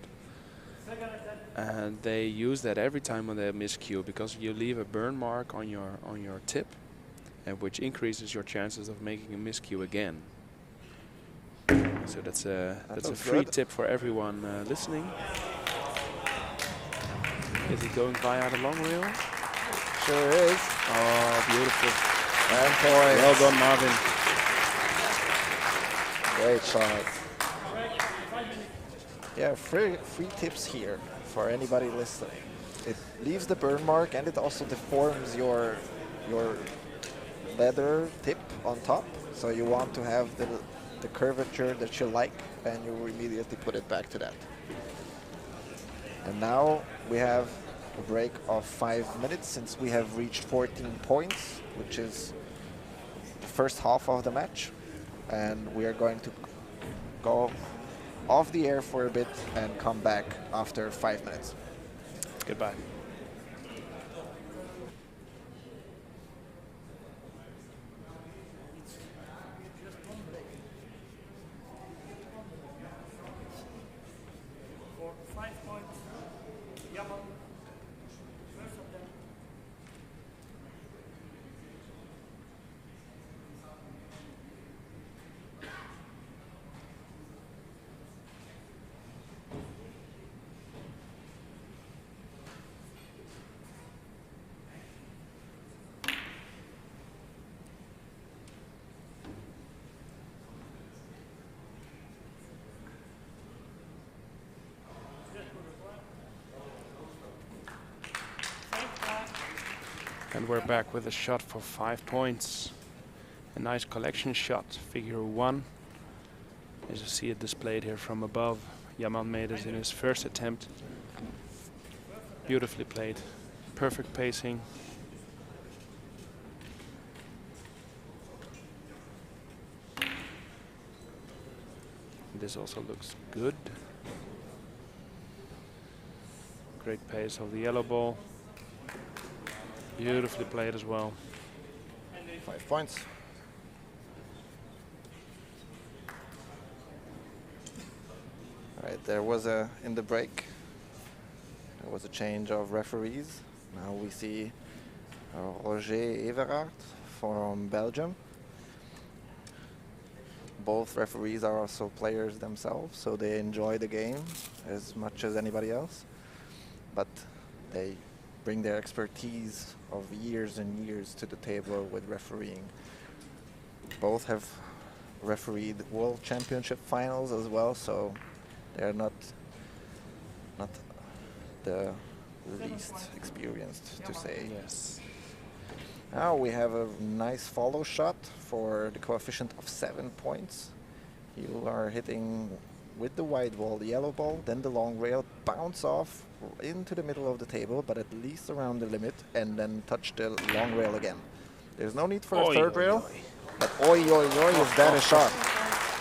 and they use that every time when they miscue, because you leave a burn mark on your tip, and which increases your chances of making a miscue again. So that's a free tip for everyone listening. Is he going via the long reel? Sure is. Oh, beautiful. 10 points. Well done, Marvin. Great shot. Yeah, free tips here for anybody listening. It leaves the burn mark and it also deforms your leather tip on top. So you want to have the curvature that you like, and you immediately put it back to that. And now we have a break of 5 minutes since we have reached 14 points, which is the first half of the match. And we are going to go off the air for a bit and come back after 5 minutes. Goodbye. And we're back with a shot for 5 points. A nice collection shot, figure 1. As you see it displayed here from above, Yaman made it in his first attempt. Beautifully played, perfect pacing. This also looks good. Great pace of the yellow ball. Beautifully played as well. 5 points. All right, there was in the break, there was a change of referees. Now we see Roger Everard from Belgium. Both referees are also players themselves, so they enjoy the game as much as anybody else. But they bring their expertise of years and years to the table with refereeing. Both have refereed World Championship finals as well, so they're not the least experienced, to say. Yes. Now we have a nice follow shot for the coefficient of 7 points. You are hitting with the white ball, the yellow ball, then the long rail, bounce off into the middle of the table, but at least around the limit, and then touch the long rail again. There's no need for a third rail, but oi, oi, oi, is that a shot?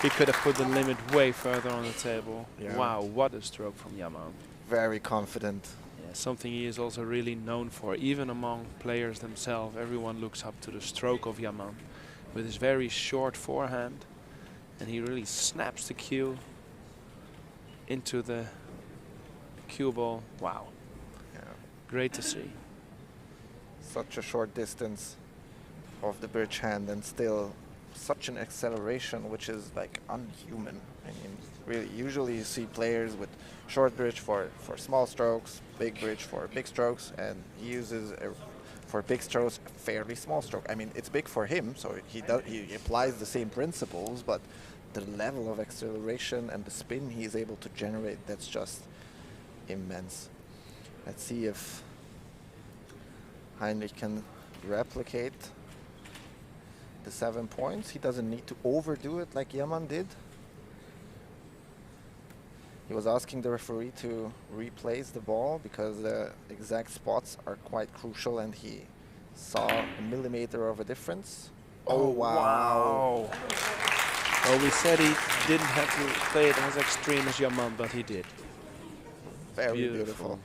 He could have put the limit way further on the table. Yeah. Wow, what a stroke from Yaman. Very confident. Yeah, something he is also really known for. Even among players themselves, everyone looks up to the stroke of Yaman with his very short forehand, and he really snaps the cue into the cue ball. Wow. Yeah. Great to see. Such a short distance of the bridge hand and still such an acceleration, which is like unhuman. I mean, really, usually you see players with short bridge for small strokes, big bridge for big strokes, and he uses for big strokes a fairly small stroke. I mean, it's big for him, so he applies the same principles, but the level of acceleration and the spin he is able to generate, that's just immense. Let's see if Heinrich can replicate the 7 points. He doesn't need to overdo it like Yaman did. He was asking the referee to replace the ball because the exact spots are quite crucial, and he saw a millimeter of a difference. Oh, wow. Well, we said he didn't have to play it as extreme as Yaman, but he did. Very beautiful.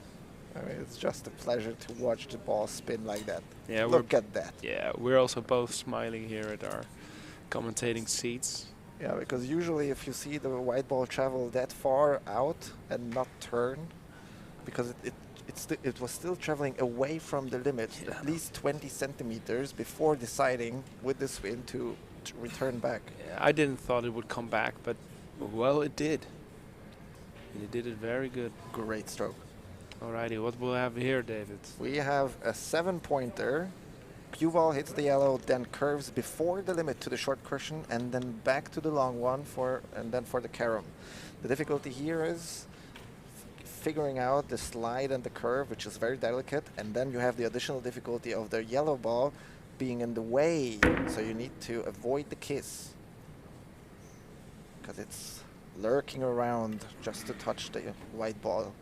I mean, it's just a pleasure to watch the ball spin like that. Yeah, look at that. Yeah, we're also both smiling here at our commentating seats. Yeah, because usually if you see the white ball travel that far out and not turn, because it was still traveling away from the limit, at least 20 centimeters before deciding with the spin to return back. Yeah, I didn't thought it would come back, but well, it did. And it did it very good. Great stroke. Alrighty, what we'll have here, David? We have a 7-pointer. Cue ball hits the yellow, then curves before the limit to the short cushion, and then back to the long one and then for the carom. The difficulty here is figuring out the slide and the curve, which is very delicate, and then you have the additional difficulty of the yellow ball being in the way, so you need to avoid the kiss because it's lurking around just to touch the white ball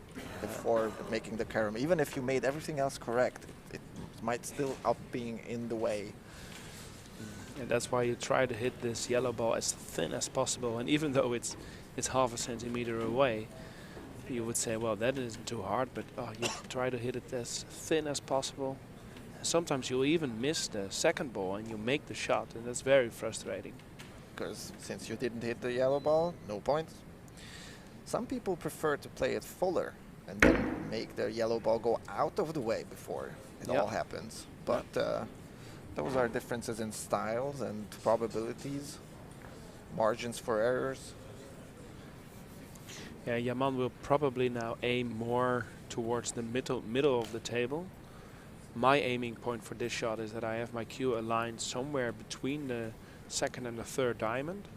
before making the carom. Even if you made everything else correct, it might still up being in the way. And that's why you try to hit this yellow ball as thin as possible. And even though it's half a centimeter away, you would say, well, that isn't too hard, but you try to hit it as thin as possible. And sometimes you'll even miss the second ball and you make the shot, and that's very frustrating. Because since you didn't hit the yellow ball, no points. Some people prefer to play it fuller and then make their yellow ball go out of the way before it all happens. But those are differences in styles and probabilities, margins for errors. Yeah, Yaman will probably now aim more towards the middle of the table. My aiming point for this shot is that I have my cue aligned somewhere between the second and the third diamond.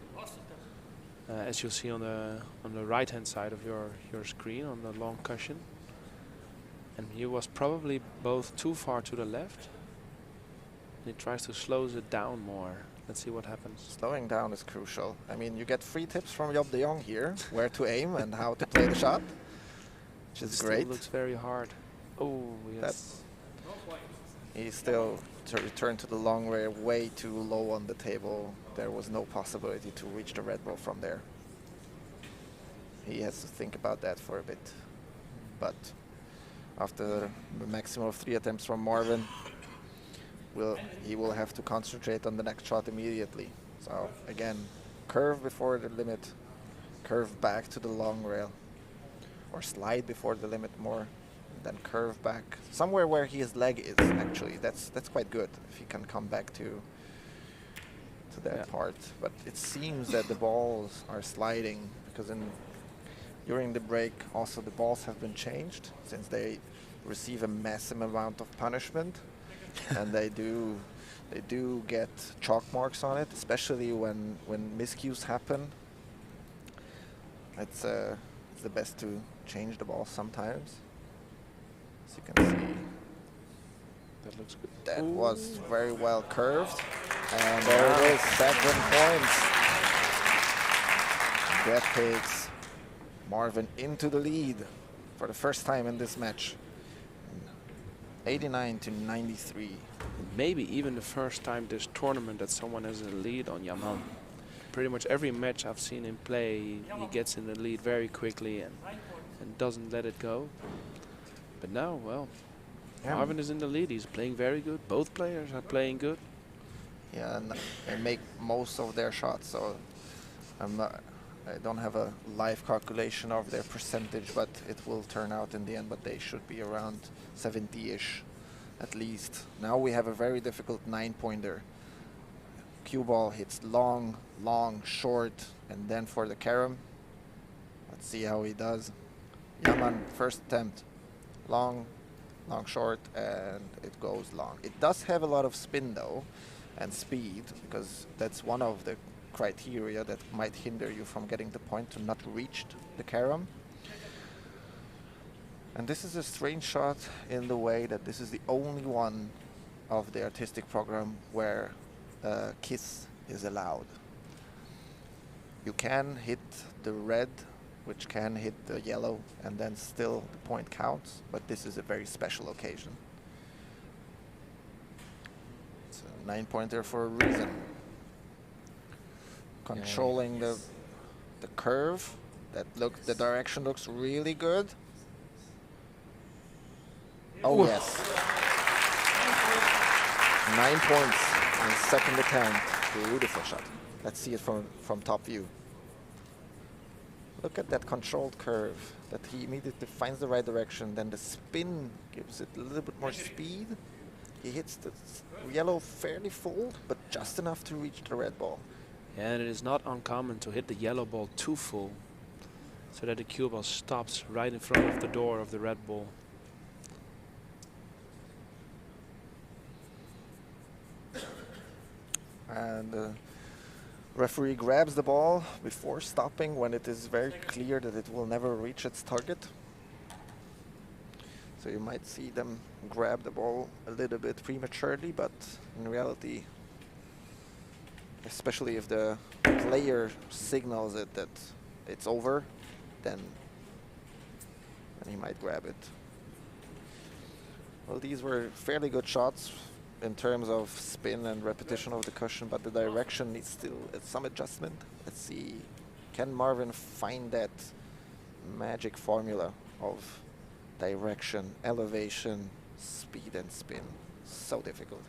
As you'll see on the right hand side of your screen on the long cushion. And he was probably both too far to the left. He tries to slow it down more. Let's see what happens. Slowing down is crucial. I mean, you get free tips from Job de Jong here, where to aim and how to play the shot, which is great. It looks very hard. Oh, yes. He still returned to the long rail way too low on the table. There was no possibility to reach the red ball from there. He has to think about that for a bit. But after the maximum of 3 attempts from Marvin, he will have to concentrate on the next shot immediately. So again, curve before the limit, curve back to the long rail, or slide before the limit more, then curve back somewhere where his leg is. Actually, that's quite good if he can come back to that part. But it seems that the balls are sliding because during the break also the balls have been changed since they receive a massive amount of punishment. And they do get chalk marks on it, especially when miscues happen. It's the best to change the ball sometimes. As you can see, That looks good. That Ooh. was very well curved. And there it is, 7 points. That takes Marvin into the lead for the first time in this match. 89 to 93. Maybe even the first time this tournament that someone has a lead on YAMAN. Pretty much every match I've seen him play, he gets in the lead very quickly and doesn't let it go. But now, well, Yeah. Marvin is in the lead. He's playing very good. Both players are playing good. Yeah, and they make most of their shots, so I don't have a live calculation of their percentage, but it will turn out in the end, but they should be around 70-ish at least. Now we have a very difficult 9-pointer. Cue ball hits long, long, short, and then for the Carom. Let's see how he does. Yaman, first attempt. Long, long, short, and it goes long. It does have a lot of spin though, and speed, because that's one of the criteria that might hinder you from getting the point, to not reach the Carom. And this is a strange shot in the way that this is the only one of the artistic program where kiss is allowed. You can hit the red, which can hit the yellow, and then still the point counts, but this is a very special occasion. It's a 9-pointer for a reason. Controlling the curve, the direction looks really good. Oh yes. 9 points in the second attempt. Beautiful shot. Let's see it from top view. Look at that controlled curve, that he immediately finds the right direction, then the spin gives it a little bit more speed. He hits the yellow fairly full, but just enough to reach the red ball. And it is not uncommon to hit the yellow ball too full, so that the cue ball stops right in front of the door of the red ball. And the referee grabs the ball before stopping when it is very clear that it will never reach its target. So you might see them grab the ball a little bit prematurely, but in reality, especially if the player signals it that it's over, then he might grab it. Well, these were fairly good shots in terms of spin and repetition of the cushion, but the direction needs still some adjustment. Let's see, can Marvin find that magic formula of direction, elevation, speed and spin? So difficult.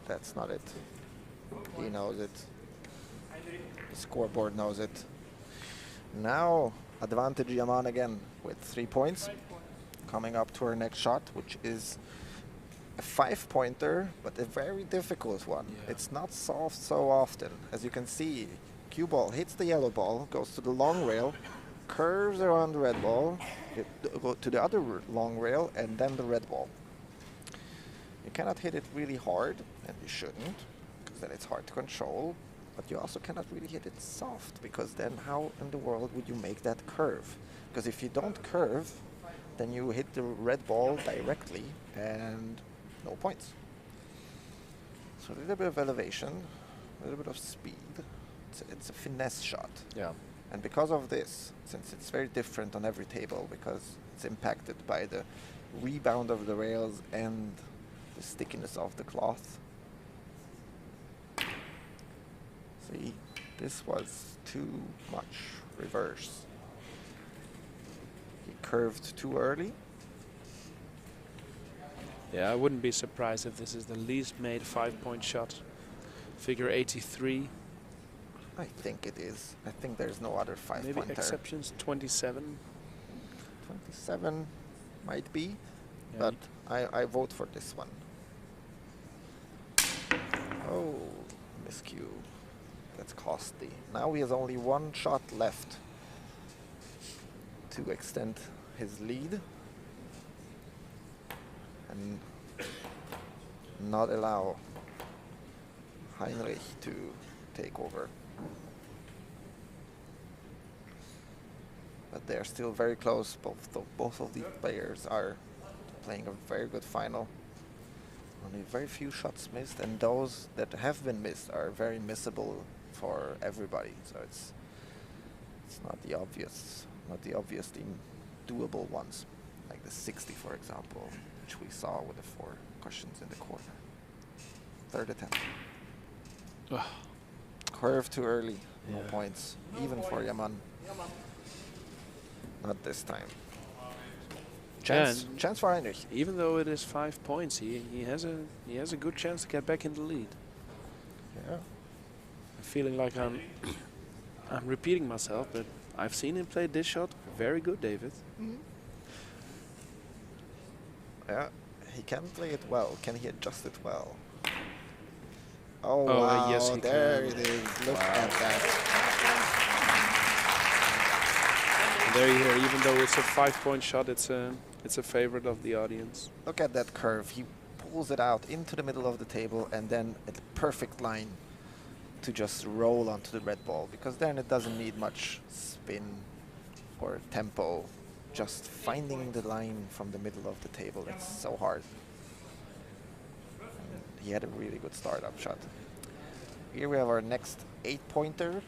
That's not it. He knows it. The scoreboard knows it. Now, advantage Yaman again with 3 points. Coming up to our next shot, which is a 5-pointer, but a very difficult one. Yeah. It's not solved so often. As you can see, cue ball hits the yellow ball, goes to the long rail, curves around the red ball, go to the other long rail, and then the red ball. You cannot hit it really hard, and you shouldn't, because then it's hard to control. But you also cannot really hit it soft, because then how in the world would you make that curve? Because if you don't curve, then you hit the red ball directly and no points. So a little bit of elevation, a little bit of speed. It's a finesse shot. Yeah. And because of this, since it's very different on every table, because it's impacted by the rebound of the rails and the stickiness of the cloth. See, this was too much reverse. He curved too early. Yeah, I wouldn't be surprised if this is the least made 5-point shot. Figure 83. I think it is. I think there's no other 5-pointer. Maybe exceptions, 27. 27 might be, yeah, but I vote for this one. Oh, miscue. That's costly. Now he has only 1 shot left to extend his lead and not allow Heinrich to take over. But they're still very close. Both of these players are playing a very good final. Only very few shots missed, and those that have been missed are very missable for everybody. So it's not the obviously doable ones, like the 60, for example, which we saw with the 4 cushions in the corner. Third attempt. Ugh. Curve too early, no Yeah. points, even for Yaman. Not this time. Chance for Heinrich. Even though it is 5 points, he has a good chance to get back in the lead. Yeah. I'm feeling like I'm repeating myself, but I've seen him play this shot very good, David. Yeah, he can play it well. Can he adjust it well? Oh, Oh, wow, yes, he there can. it is. Look at that. And there you hear, even though it's a 5-point shot, it's a favorite of the audience. Look at that curve. He pulls it out into the middle of the table and then at the perfect line to just roll onto the red ball, because then it doesn't need much spin or tempo. Just finding the line from the middle of the table, it's so hard. And he had a really good startup shot. Here we have our next 8-pointer.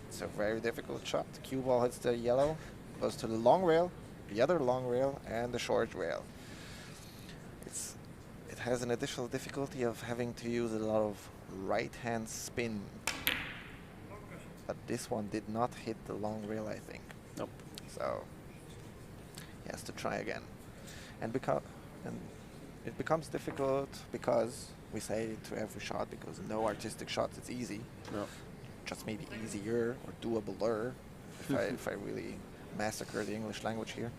It's a very difficult shot. The cue ball hits the yellow, goes to the long rail, the other long rail, and the short rail. It has an additional difficulty of having to use a lot of right-hand spin. But this one did not hit the long rail, I think. Nope. So he has to try again. And it becomes difficult because we say to every shot, because no artistic shots it's easy. No. Just maybe easier or doabler if I really massacre the English language here.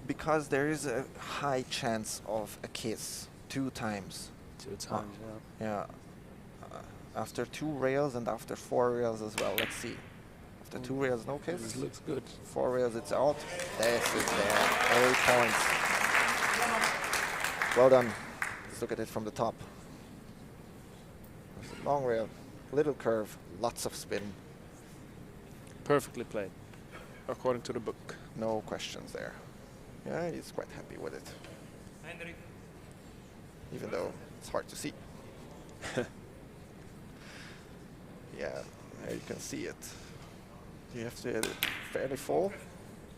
Because there is a high chance of a kiss 2 times. 2 times, Yeah. After 2 rails and after 4 rails as well. Let's see. After 2 rails, no kiss. This looks good. 4 rails, it's out. This is there. 8 points. Well done. Let's look at it from the top. Long rail, little curve, lots of spin. Perfectly played, according to the book. No questions there. Yeah, he's quite happy with it. Even though it's hard to see. Yeah, you can see it. You have to hit it fairly full.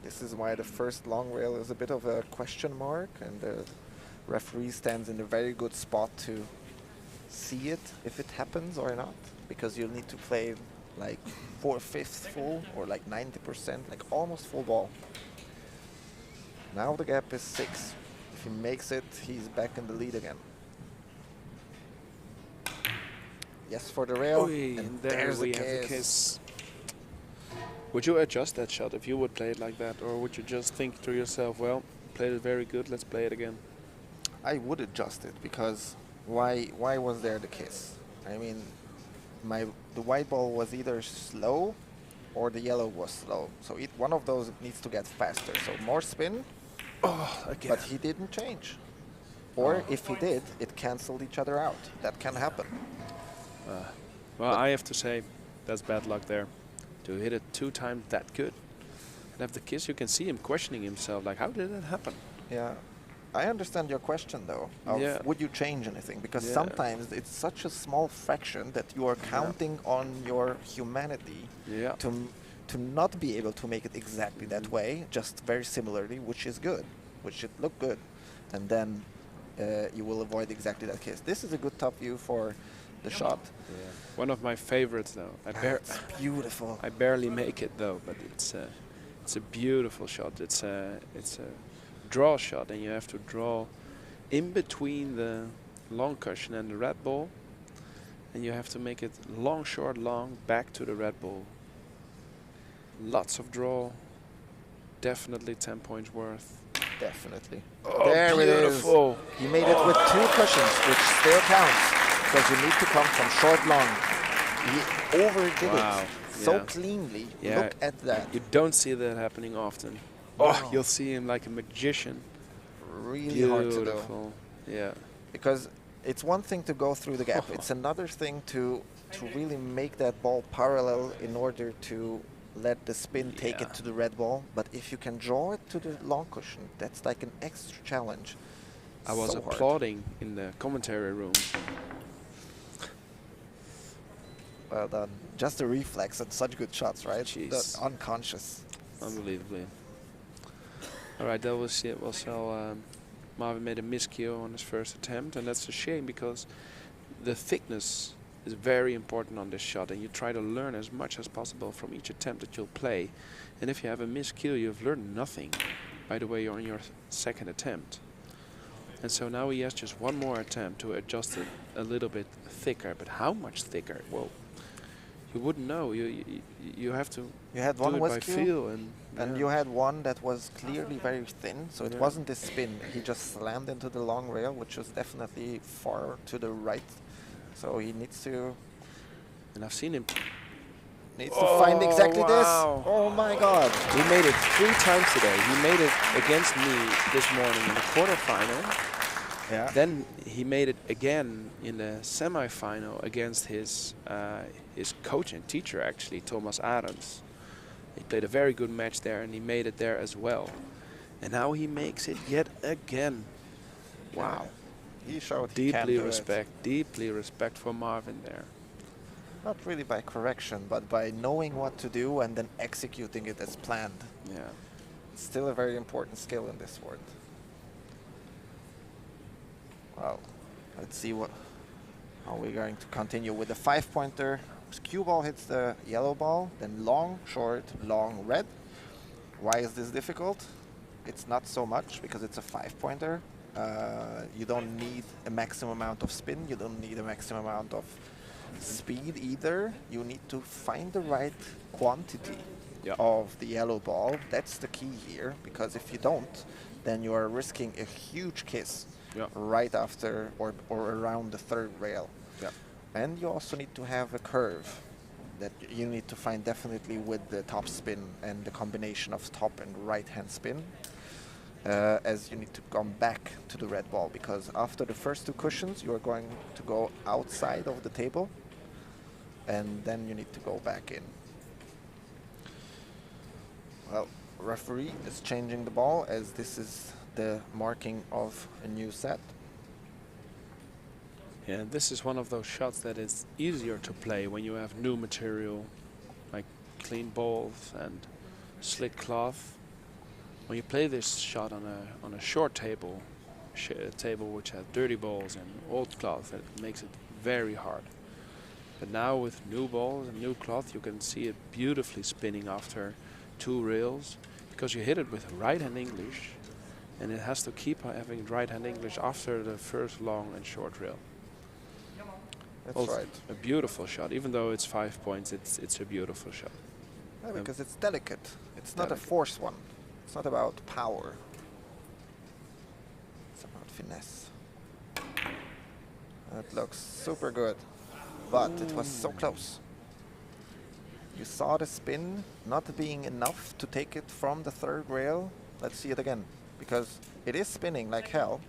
This is why the first long rail is a bit of a question mark, and the referee stands in a very good spot to see it if it happens or not, because you'll need to play like 4/5 full or like 90%, like almost full ball. Now the gap is 6. If he makes it, he's back in the lead again. Yes, for the rail. Oy, and there there's we the have the kiss. Would you adjust that shot if you would play it like that, or would you just think to yourself, well, played it very good, let's play it again? I would adjust it, because why was there the kiss? I mean, the white ball was either slow or the yellow was slow. So one of those needs to get faster. So more spin, Again. but he didn't change. Or if he did, it canceled each other out. That can happen. Well, I have to say, that's bad luck there. To hit it 2 times that good. And have the kiss, you can see him questioning himself, like, how did that happen? Yeah. I understand your question, though, of would you change anything? Because sometimes it's such a small fraction that you are counting on your humanity to not be able to make it exactly that way, just very similarly, which is good, which should look good. And then you will avoid exactly that case. This is a good top view for the shot. Yeah. One of my favorites, though. It's beautiful. I barely make it, though, but it's a beautiful shot. It's a draw shot, and you have to draw in between the long cushion and the red ball, and you have to make it long, short, long, back to the red ball. Lots of draw. Definitely 10 points worth. Definitely. Oh, there beautiful. It is. He made it with 2 cushions, which still counts, because you need to come from short, long. He overdid it so cleanly. Yeah. Look at that. You don't see that happening often. Oh, you'll see him like a magician. Really hard to do. Yeah. Because it's one thing to go through the gap. It's another thing to really make that ball parallel in order to let the spin take it to the red ball. But if you can draw it to the long cushion, that's like an extra challenge. I was So hard. applauding in the commentary room. Well done. Just a reflex and such good shots, right? Jeez. Unconscious. Unbelievably. All right, that was it. Well, so Marvin made a miscue on his first attempt, and that's a shame because the thickness is very important on this shot, and you try to learn as much as possible from each attempt that you'll play. And if you have a miscue, you've learned nothing. By the way, you're on your second attempt. And so now he has just one more attempt to adjust it a little bit thicker. But how much thicker? Well, you wouldn't know. You have to You had do one it by whiskey, feel, and you had one that was clearly very thin, so it Yeah. wasn't this spin. He just slammed into the long rail, which was definitely far to the right. So he needs to And I've seen him. find exactly wow. this. Oh my God! He made it 3 times today. He made it against me this morning in the quarterfinal. Yeah. Then he made it again in the semifinal against his coach and teacher, actually, Thomas Adams. He played a very good match there, and he made it there as well. And now he makes it yet again. Wow. He showed he can do it. Deeply respect for Marvin there. Not really by correction, but by knowing what to do and then executing it as planned. Yeah. It's still a very important skill in this sport. Well, let's see how we're going to continue with the 5-pointer. Cue ball hits the yellow ball, then long, short, long, red. Why is this difficult? It's not so much because it's a 5-pointer. You don't need a maximum amount of spin. You don't need a maximum amount of speed either. You need to find the right quantity of the yellow ball. That's the key here, because if you don't, then you are risking a huge kiss right after or around the third rail. And you also need to have a curve that you need to find definitely with the top spin and the combination of top and right hand spin, as you need to come back to the red ball, because after the first 2 cushions you are going to go outside of the table and then you need to go back in. Well, referee is changing the ball as this is the marking of a new set. Yeah, this is one of those shots that is easier to play when you have new material, like clean balls and slick cloth. When you play this shot on a short table, table which has dirty balls and old cloth, it makes it very hard. But now with new balls and new cloth, you can see it beautifully spinning after 2 rails, because you hit it with right-hand English, and it has to keep having right-hand English after the first long and short rail. That's Also right. a beautiful shot. Even though it's 5 points, it's a beautiful shot. Yeah, because it's delicate. It's not a force one. It's not about power. It's about finesse. That looks super good, but it was so close. You saw the spin not being enough to take it from the third rail. Let's see it again, because it is spinning like hell.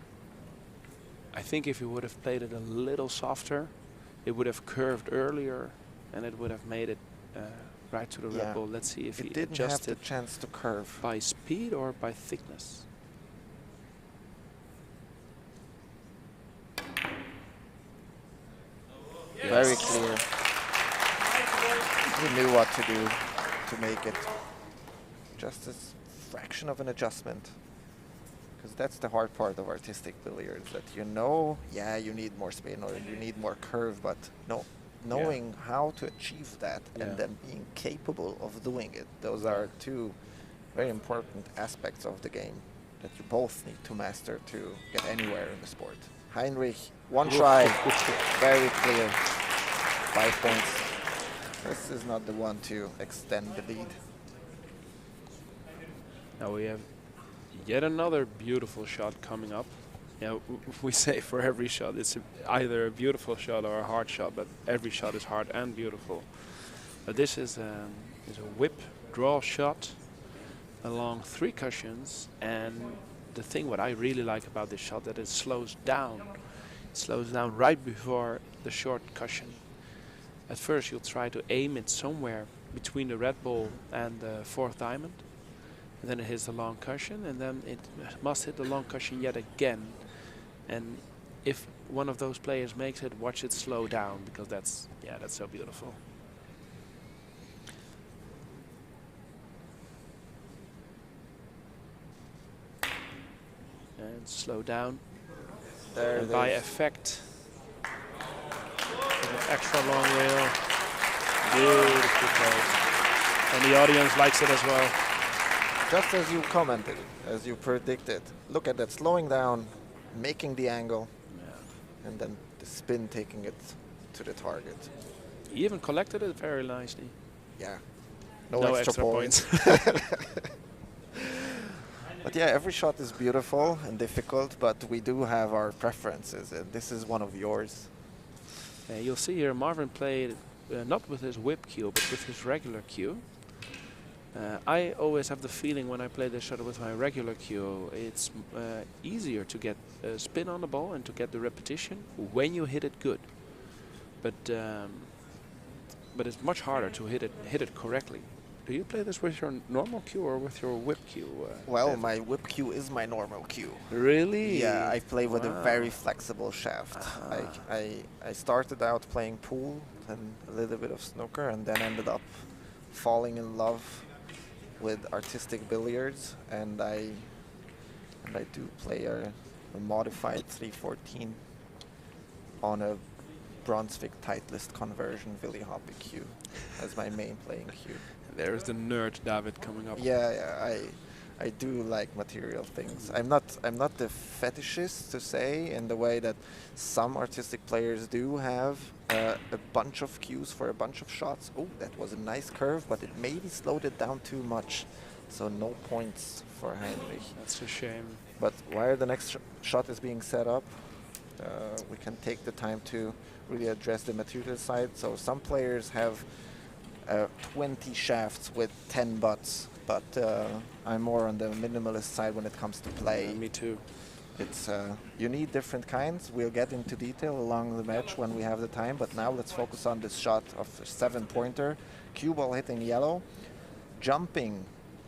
I think if you would have played it a little softer, it would have curved earlier, and it would have made it right to the red ball. Let's see if he didn't have adjusted the chance to curve. by speed or by thickness. Yes. Very clear. He knew what to do to make it. Just a fraction of an adjustment. Because that's the hard part of artistic billiards, that you know, yeah, you need more spin or you need more curve, but no, knowing how to achieve that and then being capable of doing it, those are 2 very important aspects of the game that you both need to master to get anywhere in the sport. Heinrich, 1 try, very clear, 5 points. This is not the one to extend the lead. Now we have yet another beautiful shot coming up. Yeah, we say for every shot it's either a beautiful shot or a hard shot, but every shot is hard and beautiful. But this is a whip draw shot along 3 cushions, and the thing what I really like about this shot that it slows down. It slows down right before the short cushion. At first you'll try to aim it somewhere between the red ball and the fourth diamond. And then it hits the long cushion, and then it must hit the long cushion yet again. And if one of those players makes it, watch it slow down, because that's so beautiful. And slow down. There And by effect, with an extra long rail. Beautiful play. And the audience likes it as well. Just as you commented, as you predicted. Look at that, slowing down, making the angle, and then the spin taking it to the target. He even collected it very nicely. Yeah. No extra points. But yeah, every shot is beautiful and difficult, but we do have our preferences, and this is one of yours. You'll see here Marvin played not with his whip cue, but with his regular cue. I always have the feeling when I play this shot with my regular cue, it's easier to get a spin on the ball and to get the repetition when you hit it good. But it's much harder to hit it correctly. Do you play this with your normal cue or with your whip cue? Well, my whip cue is my normal cue. Really? Yeah, I play with a very flexible shaft. I started out playing pool and a little bit of snooker, and then ended up falling in love with artistic billiards, and I do play a modified 314 on a Brunswick Titleist conversion Willy Hoppe cue as my main playing cue. There's the nerd David coming up. Yeah, I do like material things. I'm not the fetishist to say, in the way that some artistic players do have a bunch of cues for a bunch of shots. Oh, that was a nice curve, but it maybe slowed it down too much. So no points for Heinrich. That's a shame. But while the next shot is being set up, we can take the time to really address the material side. So some players have 20 shafts with 10 butts, but I'm more on the minimalist side when it comes to play. Me too. It's you need different kinds. We'll get into detail along the match when we have the time, but now let's focus on this shot of a 7-pointer. Cue ball hitting yellow, jumping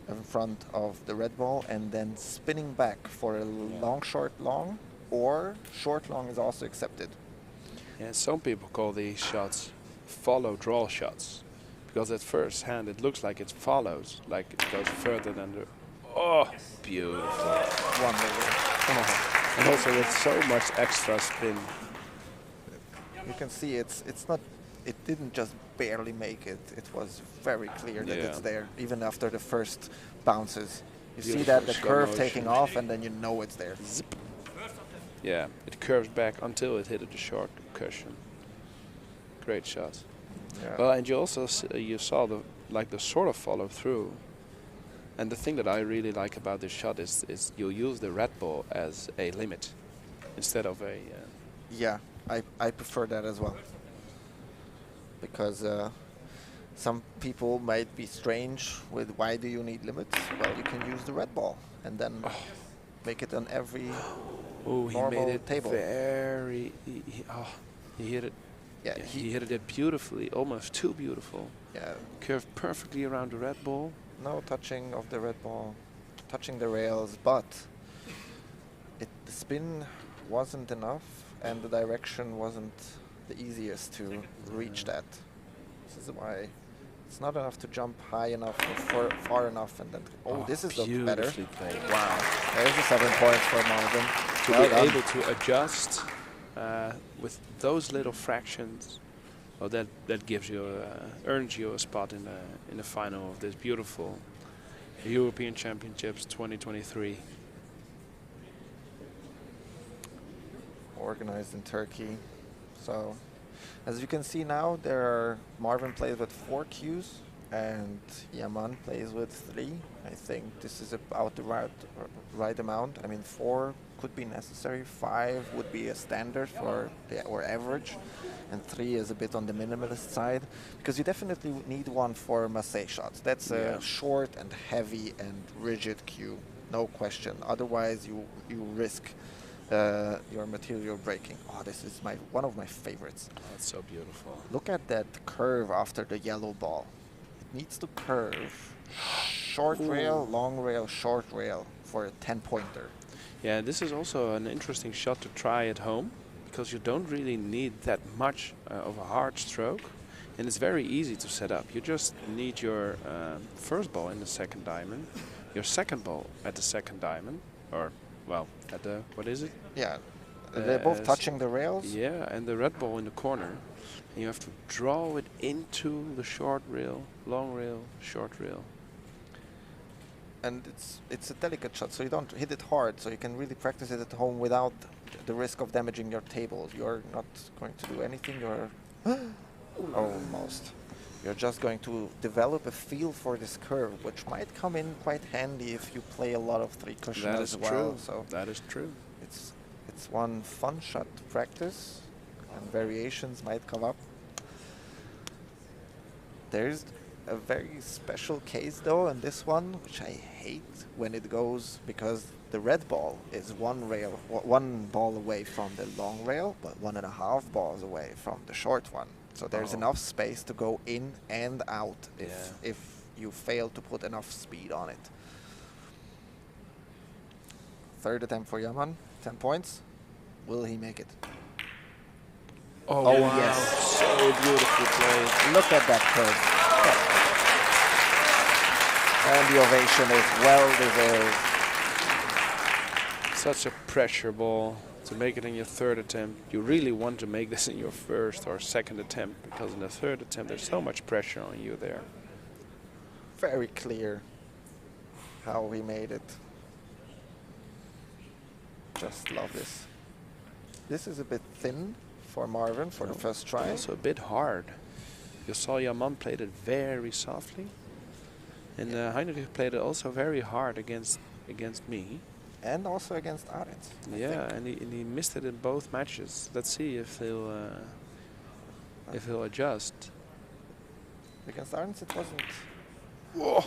in front of the red ball, and then spinning back for a long, short, long, or short, long is also accepted. Yeah, some people call these shots follow draw shots, because at first hand it looks like it follows, like it goes further than the... Oh, beautiful. Wonderful. Oh. And also with so much extra spin. You can see it's not, it didn't just barely make it. It was very clear that it's there, even after the first bounces. You see that, the curve taking off, and then you know it's there. Zip. Yeah, it curves back until it hit the short cushion. Great shot. Yeah. Well, and you also you saw the sort of follow through. And the thing that I really like about this shot is you use the red ball as a limit instead of a... Yeah, I prefer that as well. Because some people might be strange with why do you need limits? Well, you can use the red ball and then make it on every normal he made it table. Very... He hit it. Yeah, he hit it beautifully, almost too beautiful. Yeah. Curved perfectly around the red ball. No touching of the red ball, touching the rails, but the spin wasn't enough, and the direction wasn't the easiest to reach that. This is why it's not enough to jump high enough or far enough, and then this is looking better. Played. Wow, there's the 7 points for Marvin. To well be done. able to adjust with those little fractions, well, that gives you earns you a spot in the final of this beautiful European Championships 2023. Organized in Turkey. So, as you can see now, Marvin plays with 4 cues, and Yaman plays with 3. I think this is about the right amount. I mean, 4 could be necessary, 5 would be a standard or average, and 3 is a bit on the minimalist side, because you definitely need one for masc shots. That's a short and heavy and rigid cue, no question. Otherwise, you risk your material breaking. Oh, this is one of my favorites. Oh, that's so beautiful. Look at that curve after the yellow ball. needs to curve short rail, long rail, short rail for a 10-pointer. Yeah, this is also an interesting shot to try at home, because you don't really need that much of a hard stroke, and it's very easy to set up. You just need your first ball in the second diamond, your second ball at the second diamond, or, well, at the, what is it? Yeah, they're both touching the rails. Yeah, and the red ball in the corner. And you have to draw it into the short rail, long rail, short rail. And it's a delicate shot, so you don't hit it hard, so you can really practice it at home without the risk of damaging your tables. You're not going to do anything, you're almost. You're just going to develop a feel for this curve, which might come in quite handy if you play a lot of three cushion as well. True. So that is true. It's one fun shot to practice, and variations might come up. There's a very special case though, and this one, which I hate when it goes, because the red ball is one ball away from the long rail, but 1.5 balls away from the short one. So there's enough space to go in and out if you fail to put enough speed on it. Third attempt for Yaman, 10 points. Will he make it? Oh, wow. Yes. So beautifully played. Look at that curve. And the ovation is well deserved. Such a pressure ball to make it in your third attempt. You really want to make this in your first or second attempt, because in the third attempt there's so much pressure on you there. Very clear how he made it. Just love this. This is a bit thin for Marvin for the first try. Also a bit hard. You saw Yaman played it very softly. And Heinrich played it also very hard against me. And also against Arendt. Yeah, and he missed it in both matches. Let's see if he'll adjust. Against Arendt it wasn't. Whoa.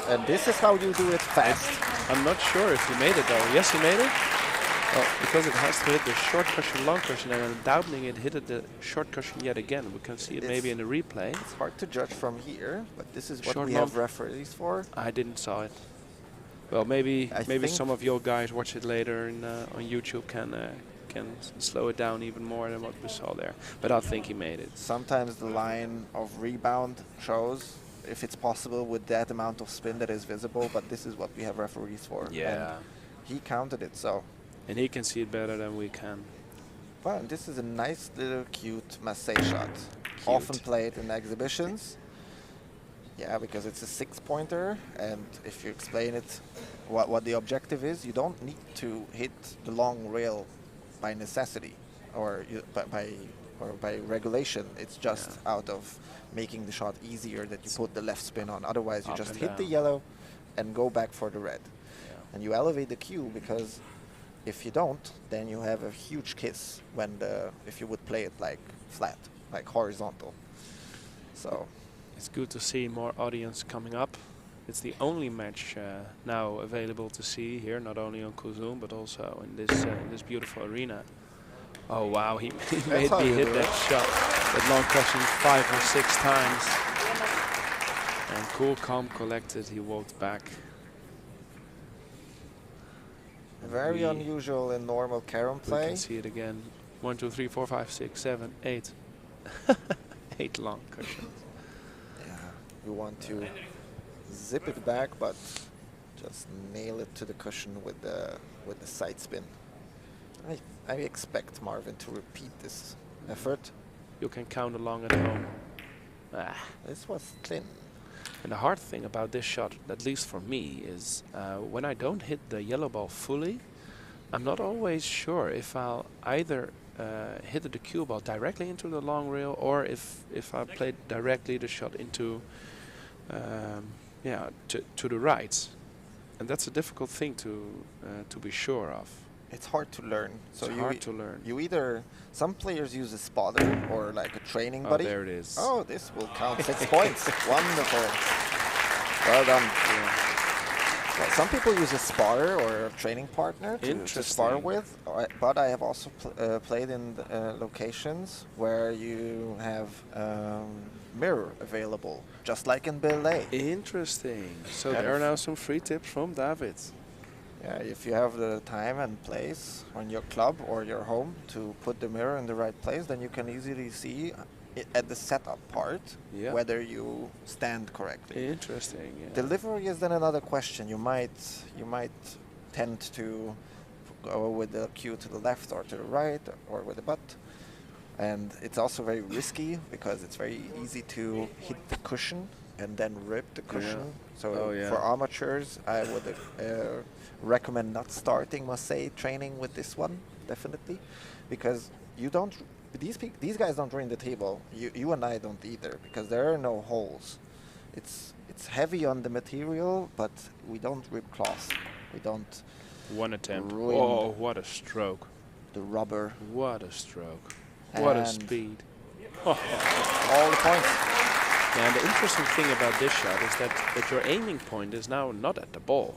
And this is how you do it fast. I'm not sure if he made it though. Yes, he made it. Well, because it has to hit the short cushion, long cushion, and I'm doubting it hit the short cushion yet again. We can see it maybe in the replay. It's hard to judge from here, but this is what Short we have referees for. I didn't saw it. Well, maybe some of your guys watch it later on YouTube can slow it down even more than what we saw there. But I think he made it. Sometimes the line of rebound shows if it's possible with that amount of spin that is visible, but this is what we have referees for. Yeah. And he counted it, so. And he can see it better than we can. Well, this is a nice little cute masc shot. Often played in exhibitions. Yeah, because it's a 6-pointer, and if you explain it, what the objective is, you don't need to hit the long rail by necessity or by regulation. It's just out of making the shot easier that you put the left spin on. Otherwise, you just hit the yellow and go back for the red. Yeah. And you elevate the cue, because if you don't, then you have a huge kiss when if you would play it like flat, like horizontal. So. It's good to see more audience coming up. It's the only match now available to see here, not only on Kozoom, but also in this beautiful arena. Oh wow, he made me hit that shot, that long cushion 5 or 6 times. And cool, calm, collected, he walked back. Very unusual in normal Carom play. You can see it again. 1, 2, 3, 4, 5, 6, 7, 8. 8 long cushions. You want to zip it back, but just nail it to the cushion with the side spin. I expect Marvin to repeat this effort. You can count along at home. This was thin. And the hard thing about this shot, at least for me, is when I don't hit the yellow ball fully, I'm not always sure if I'll either hit the cue ball directly into the long rail, or if I play directly the shot into to the right, and that's a difficult thing to be sure of. It's hard to learn. So it's hard to learn. You either, some players use a spotter or like a training buddy. Oh, there it is. Oh, this will count 6 points. Wonderful. Well done. Yeah. Well, some people use a spotter or a training partner to spar with, but I have also played in locations where you have mirror available, just like in billet. Interesting. So Yeah, there are now some free tips from David. Yeah, if you have the time and place on your club or your home to put the mirror in the right place, then you can easily see at the setup part whether you stand correctly. Interesting. Yeah. Delivery is then another question. You might tend to go with the cue to the left or to the right or with the butt. And it's also very risky because it's very easy to hit the cushion and then rip the cushion. So for amateurs, I would recommend not starting masc training with this one, definitely, because you don't. These guys don't ruin the table. You and I don't either, because there are no holes. It's heavy on the material, but we don't rip cloth. We don't. One attempt. Ruin Oh, what a stroke! The rubber. What a stroke! What a speed! All the points. And the interesting thing about this shot is that your aiming point is now not at the ball.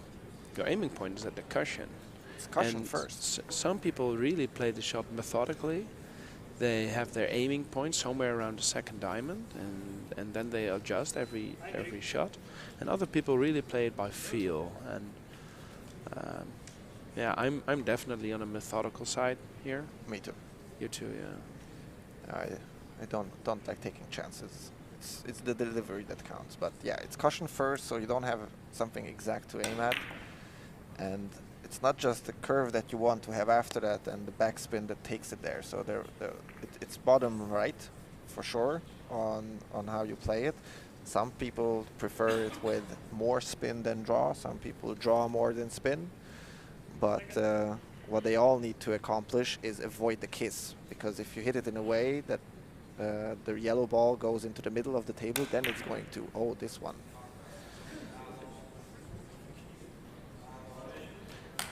Your aiming point is at the cushion. It's cushion and first. Some people really play the shot methodically. They have their aiming point somewhere around the second diamond, and then they adjust every shot. And other people really play it by feel. And yeah, I'm definitely on a methodical side here. Me too. You too, yeah. I don't like taking chances. It's the delivery that counts. But yeah, it's cushion first, so you don't have something exact to aim at. And it's not just the curve that you want to have after that and the backspin that takes it there. So it's bottom right, for sure, on how you play it. Some people prefer it with more spin than draw. Some people draw more than spin. But what they all need to accomplish is avoid the kiss. Because if you hit it in a way that the yellow ball goes into the middle of the table, then it's going to, oh, this one.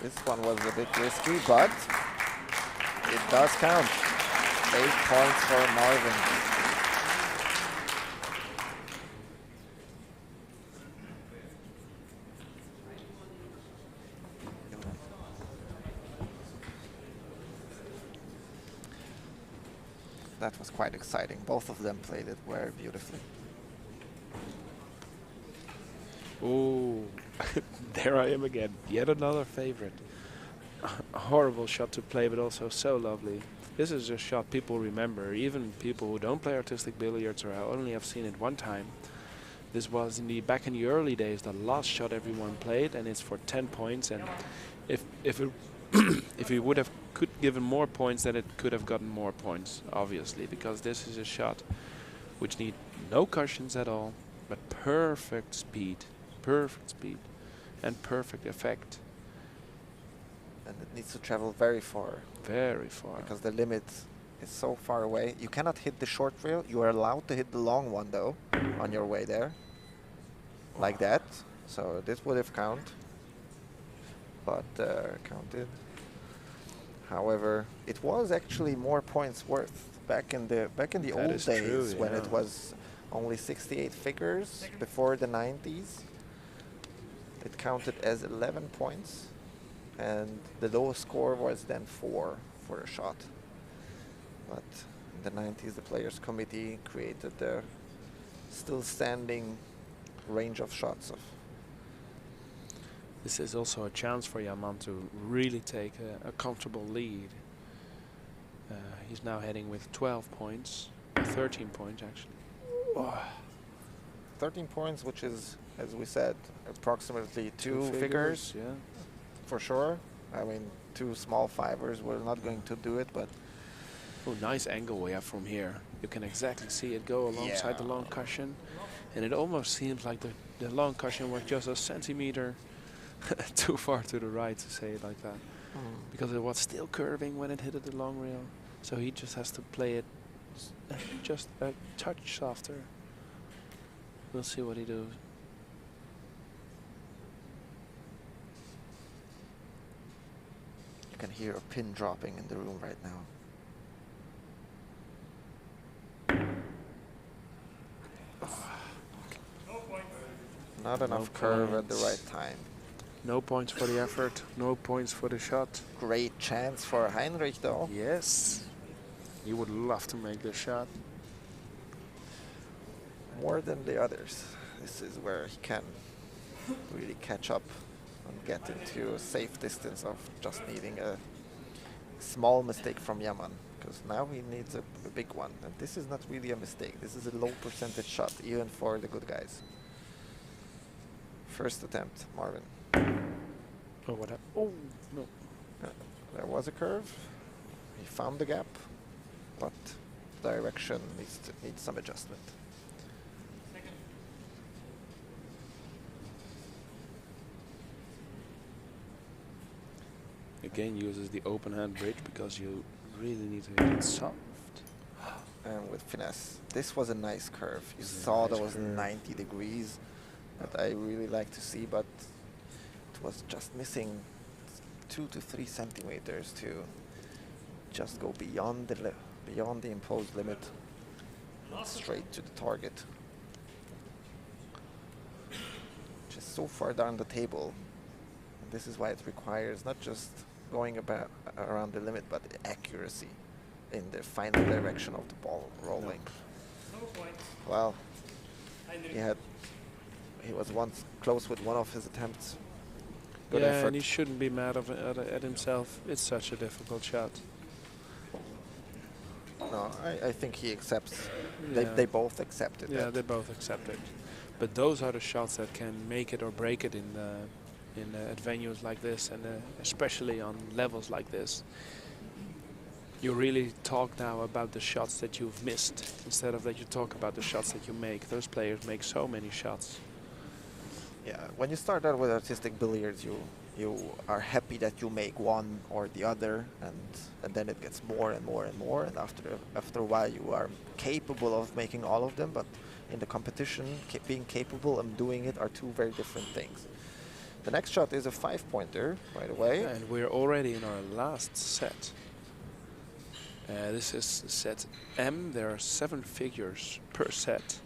This one was a bit risky, but it does count. 8 points for Marvin. That was quite exciting. Both of them played it very beautifully. Ooh, there I am again. Yet another favorite. A horrible shot to play, but also so lovely. This is a shot people remember, even people who don't play artistic billiards or only have seen it one time. This was back in the early days, the last shot everyone played, and it's for 10 points. And if it if we would have given more points, then it could have gotten more points, obviously, because this is a shot which need no cushions at all, but perfect speed, and perfect effect. And it needs to travel very far. Very far. Because the limit is so far away. You cannot hit the short rail. You are allowed to hit the long one, though, on your way there. Like that. So this would have counted. But counted. However, it was actually more points worth back in the old days when it was only 68 figures before the 90s. It counted as 11 points, and the lowest score was then 4 for a shot. But in the 90s, the Players Committee created the still standing range of shots of. This is also a chance for Yaman to really take a comfortable lead. He's now heading with 12 points, 13 points actually. Oh. 13 points, which is, as we said, approximately two figures, yeah, for sure. I mean, 2 small fivers were not going to do it, but. Oh, nice angle we have from here. You can exactly see it go alongside the long cushion, and it almost seems like the long cushion was just a centimeter too far to the right, to say it like that, because it was still curving when it hit the long rail. So he just has to play it just a touch softer. We'll see what he does. You can hear a pin dropping in the room right now. Not enough curve at the right time. No points for the effort, no points for the shot. Great chance for Heinrich, though. Yes. He would love to make this shot. more than the others. This is where he can really catch up and get into a safe distance of just needing a small mistake from Yaman, because now he needs a big one. And this is not really a mistake. This is a low percentage shot, even for the good guys. First attempt, Marvin. Oh, what happened? Oh, no. There was a curve. He found the gap, but direction needs some adjustment. Again, uses the open hand bridge because you really need to hit it soft. And with finesse. This was a nice curve. You saw that was 90 degrees that I really like to see, but it was just missing 2 to 3 centimeters to just go beyond the imposed limit, straight to the target. Just so far down the table. And this is why it requires not just going around the limit, but accuracy in the final direction of the ball rolling. Well, he was once close with one of his attempts. Good effort. And he shouldn't be mad at himself. It's such a difficult shot. No, I think he accepts. Yeah. They both accepted. Yeah, they both accept it. But those are the shots that can make it or break it at venues like this, and especially on levels like this. You really talk now about the shots that you've missed instead of that you talk about the shots that you make. Those players make so many shots. Yeah, when you start out with artistic billiards, you are happy that you make one or the other, and then it gets more and more and more, and after a while you are capable of making all of them. But in the competition, being capable and doing it are two very different things. The next shot is a 5-pointer, by the way. And we're already in our last set. This is set M. There are 7 figures per set.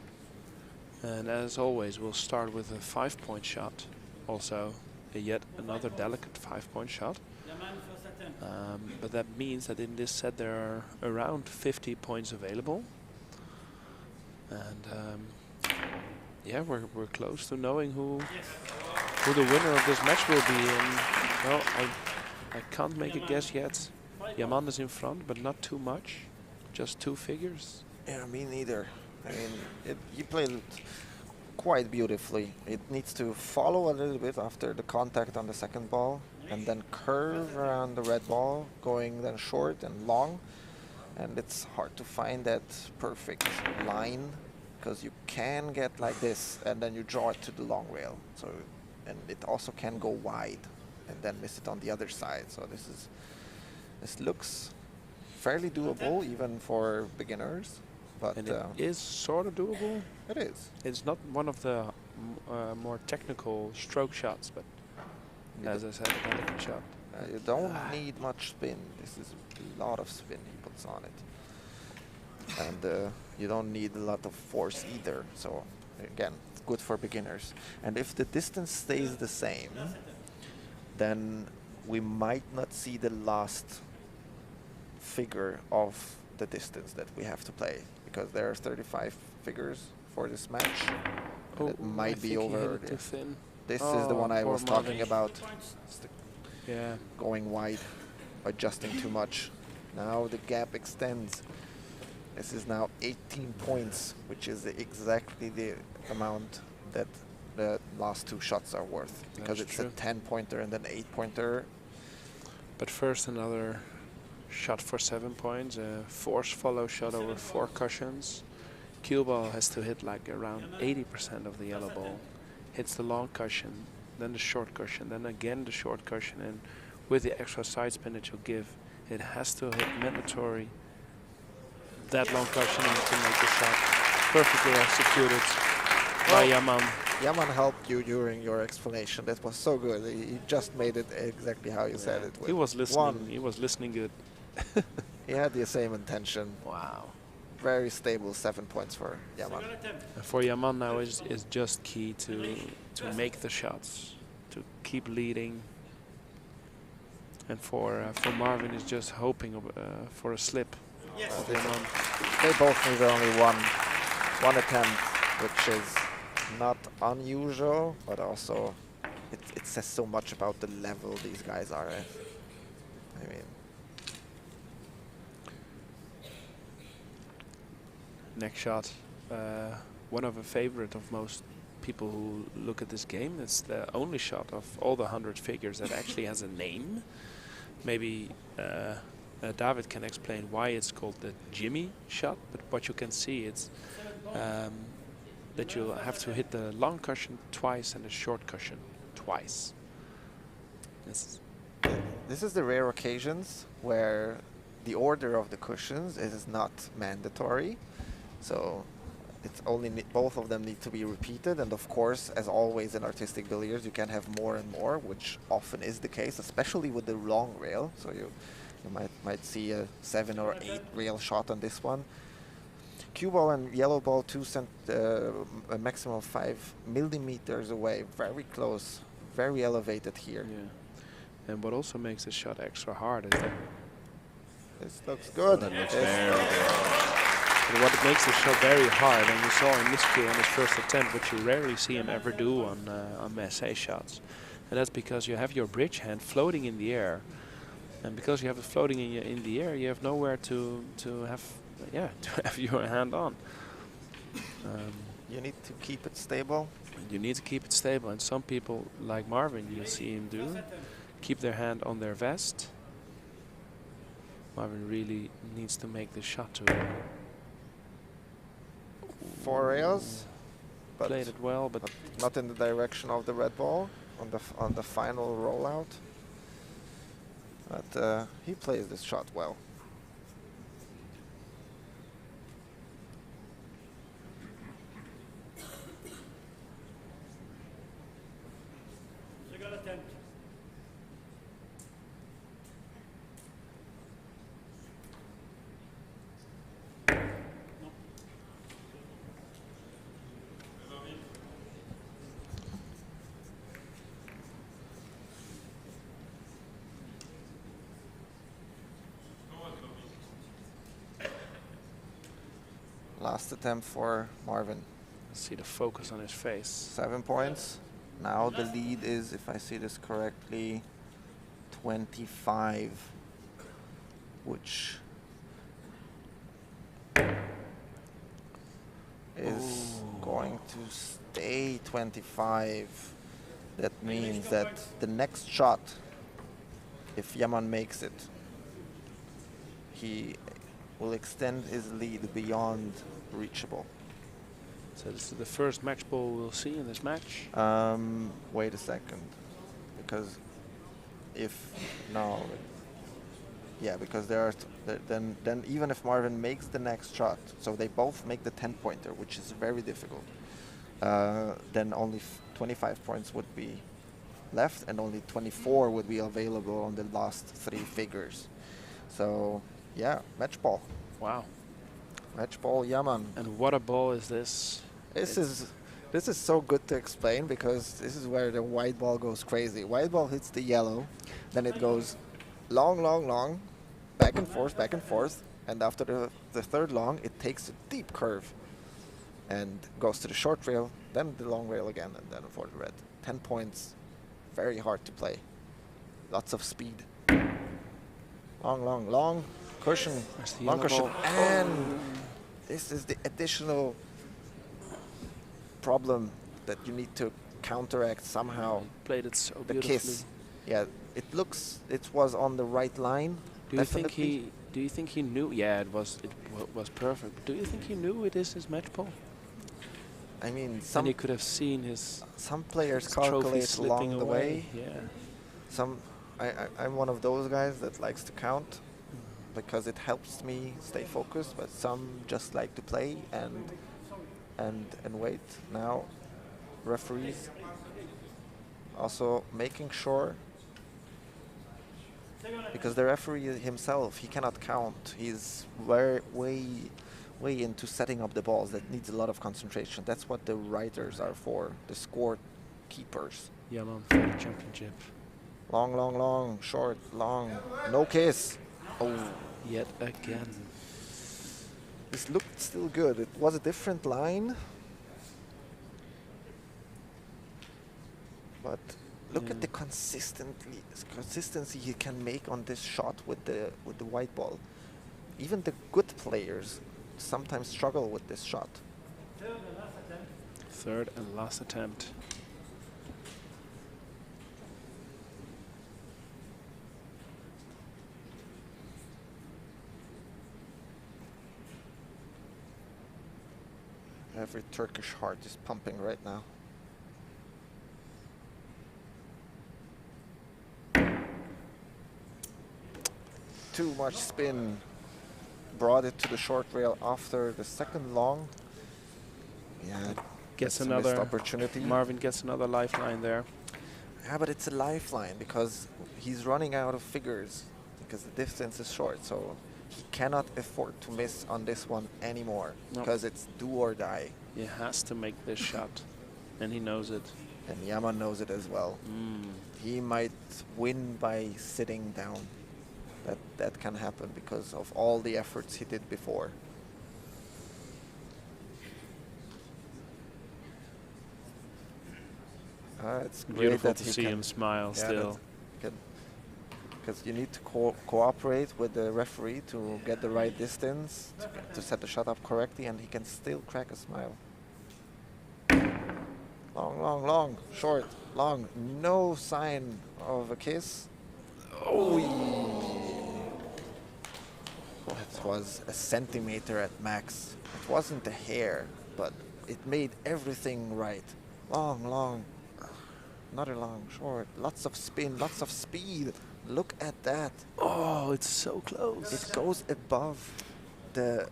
And as always, we'll start with a 5-point shot. Also, yet another delicate 5-point shot. But that means that in this set there are around 50 points available. And yeah, we're close to knowing who the winner of this match will be. And well, I can't make a guess yet. Yaman is in front, but not too much. Just 2 figures. Yeah, me neither. I mean, he played it quite beautifully. It needs to follow a little bit after the contact on the second ball, and then curve around the red ball, going then short and long. And it's hard to find that perfect line, because you can get like this, and then you draw it to the long rail. So, and it also can go wide, and then miss it on the other side. So this looks fairly doable, even for beginners. But and it is sort of doable. It is. It's not one of the more technical stroke shots, but as I said, a delicate shot. You don't need much spin. This is a lot of spin he puts on it. And you don't need a lot of force either. So again, good for beginners. And if the distance stays the same, then we might not see the last figure of the distance that we have to play, because there are 35 figures for this match. Oh, it might be over. Too thin. This is the one I was talking about. Yeah, going wide, adjusting too much. Now the gap extends. This is now 18 points, which is exactly the amount that the last 2 shots are worth, because it's a 10-pointer and then 8-pointer. But first another shot for 7 points, a force follow shot over 4 cushions. Cue ball has to hit like around 80% of the yellow ball. Hits the long cushion, then the short cushion, then again the short cushion, and with the extra side spin that you'll give, it has to hit mandatory that long cushion to make the shot. Perfectly executed by Yaman. Yaman helped you during your explanation. That was so good. He just made it exactly how you said it. He was listening. He was listening good. He had the same intention. Wow. Very stable 7 points for Yaman. For Yaman now is just key to make the shots, to keep leading. And for Marvin is just hoping for a slip. They both need only one attempt which is not unusual, but also it says so much about the level these guys are at. I mean, next shot, one of a favorite of most people who look at this game. It's the only shot of all the 100 figures that actually has a name. Maybe David can explain why it's called the Jimmy shot, but what you can see, it's that you'll have to hit the long cushion twice and the short cushion twice. This is the rare occasions where the order of the cushions is not mandatory, so it's only both of them need to be repeated. And of course, as always in artistic billiards, you can have more and more, which often is the case, especially with the long rail. So you might see a 7 or 8 rail shot on this one. Cue ball and yellow ball a maximum of 5 millimeters away, very close, very elevated here. Yeah. And what also makes this shot extra hard is that this looks good. That looks very good. But what makes this shot very hard, and you saw in this cue on his first attempt, which you rarely see him ever do on masc shots, and that's because you have your bridge hand floating in the air, and because you have it floating in the air, you have nowhere to have your hand on. You need to keep it stable. You need to keep it stable, and some people, like Marvin, you see him do, keep their hand on their vest. Marvin really needs to make this shot to 4 rails, but played it well, but not in the direction of the red ball on the final rollout. But he plays this shot well. Last attempt for Marvin. see the focus on his face. 7 points. Now the lead is, if I see this correctly, 25, which is going to stay 25. That means that the next shot, if Yaman makes it, he will extend his lead beyond reachable. So this is the first match ball we'll see in this match. Wait a second, because because there are then even if Marvin makes the next shot, so they both make the 10-pointer, which is very difficult. Then only 25 points would be left, and only 24 would be available on the last 3 figures. So yeah, match ball. Wow. Match ball Yaman. And what a ball is this? This is so good to explain, because this is where the white ball goes crazy. White ball hits the yellow, then it goes long, long, long, back and forth, and after the third long, it takes a deep curve and goes to the short rail, then the long rail again, and then for the red. 10 points, very hard to play. Lots of speed. Long, long, long cushion, long cushion, and this is the additional problem that you need to counteract somehow. Played it so the beautifully. kiss. Yeah, it was on the right line. Do you think he knew? Yeah, it was perfect. Do you think he knew it is his match ball? I mean, and he could have seen his players his calculate along the way. Yeah. I'm one of those guys that likes to count because it helps me stay focused, but some just like to play and wait. Now, referees also making sure, because the referee himself, he cannot count. He's way into setting up the balls. That needs a lot of concentration. That's what the writers are for, the score keepers. Yaman for the championship. Long, long, long, short, long, no kiss. Oh, yet again. This looked still good. It was a different line, But look at the consistency he can make on this shot with the white ball. Even the good players sometimes struggle with this shot. Third and last attempt. Every Turkish heart is pumping right now. Too much spin. Brought it to the short rail after the second long. Yeah, Gets a another missed opportunity. Marvin gets another lifeline there. Yeah, but it's a lifeline because he's running out of figures because the distance is short. So he cannot afford to miss on this one anymore because it's do or die. He has to make this shot, and he knows it. And Yaman knows it as well. He might win by sitting down. That can happen because of all the efforts he did before. It's great Beautiful that to he see can him smile still. Because you need to cooperate with the referee to get the right distance, to set the shot up correctly, and he can still crack a smile. Long, long, long, short, long. No sign of a kiss. Oh, it was a centimeter at max. It wasn't a hair, but it made everything right. Long, long. Another long, short. Lots of spin, lots of speed. Look at that. Oh, it's so close. It goes above the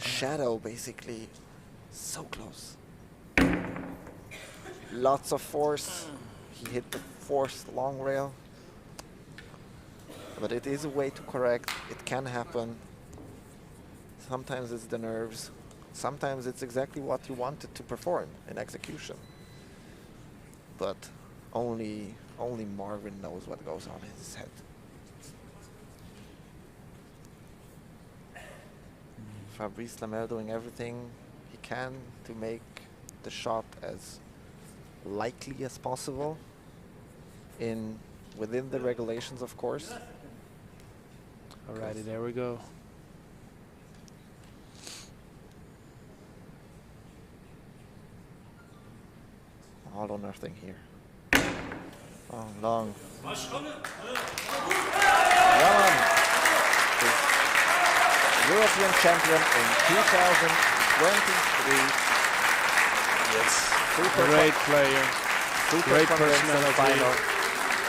shadow, basically. So close. Lots of force. He hit the forced long rail. But it is a way to correct. It can happen. Sometimes it's the nerves. Sometimes it's exactly what you wanted to perform in execution. But only Marvin knows what goes on in his head. Fabrice Lamel doing everything he can to make the shot as likely as possible within the regulations, of course. Alrighty, there we go. All or nothing here. Oh, long. Yaman is European champion in 2023. Yes. Great player. Great personality. Final.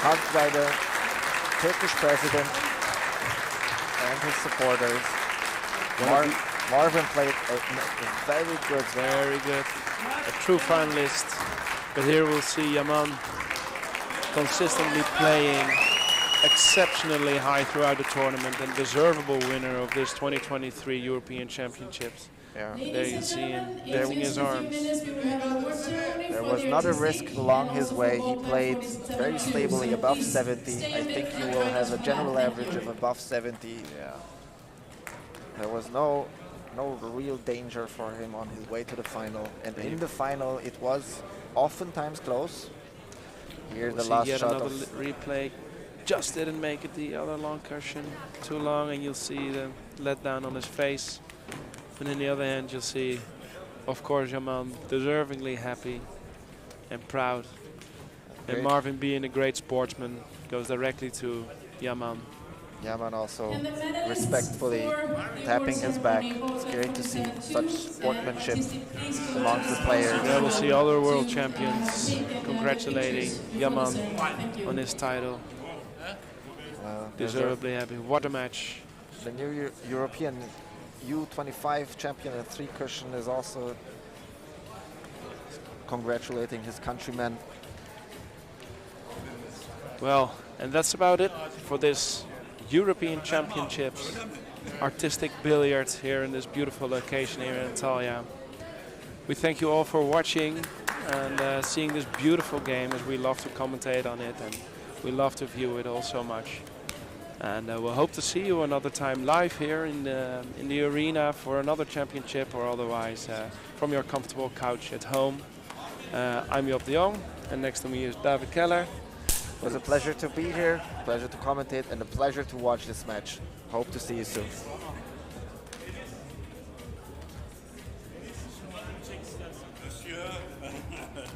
Hugged by the Turkish president and his supporters. Marvin played a very good. Very good. A true finalist. But here we'll see Yaman consistently playing exceptionally high throughout the tournament and deservable winner of this 2023 European Championships. Yeah. There you see him lifting his arms. There was not a risk along his way. He played very stably above 70. I think he will have a general average of above 70. Yeah. There was no real danger for him on his way to the final. And in the final, it was oftentimes close. Here the last yet shot another of replay. Just didn't make it the other long cushion. Too long, and you'll see the letdown on his face. And in the other hand, you'll see, of course, Yaman deservingly happy and proud. And Marvin, being a great sportsman, goes directly to Yaman. Yaman also respectfully tapping his back. It's great to see such sportsmanship amongst the players. Yeah, we'll see other world champions congratulating Yaman on his title. Deservedly happy. What a match. The new European U25 champion at 3 cushion is also congratulating his countrymen. Well, and that's about it for this European Championships artistic billiards here in this beautiful location here in Antalya. We thank you all for watching and seeing this beautiful game, as we love to commentate on it and we love to view it all so much. And we'll hope to see you another time live here in the arena for another championship, or otherwise from your comfortable couch at home. I'm Job de Jong. And next to me is David Keller. It was a pleasure to be here, pleasure to commentate, and a pleasure to watch this match. Hope to see you soon.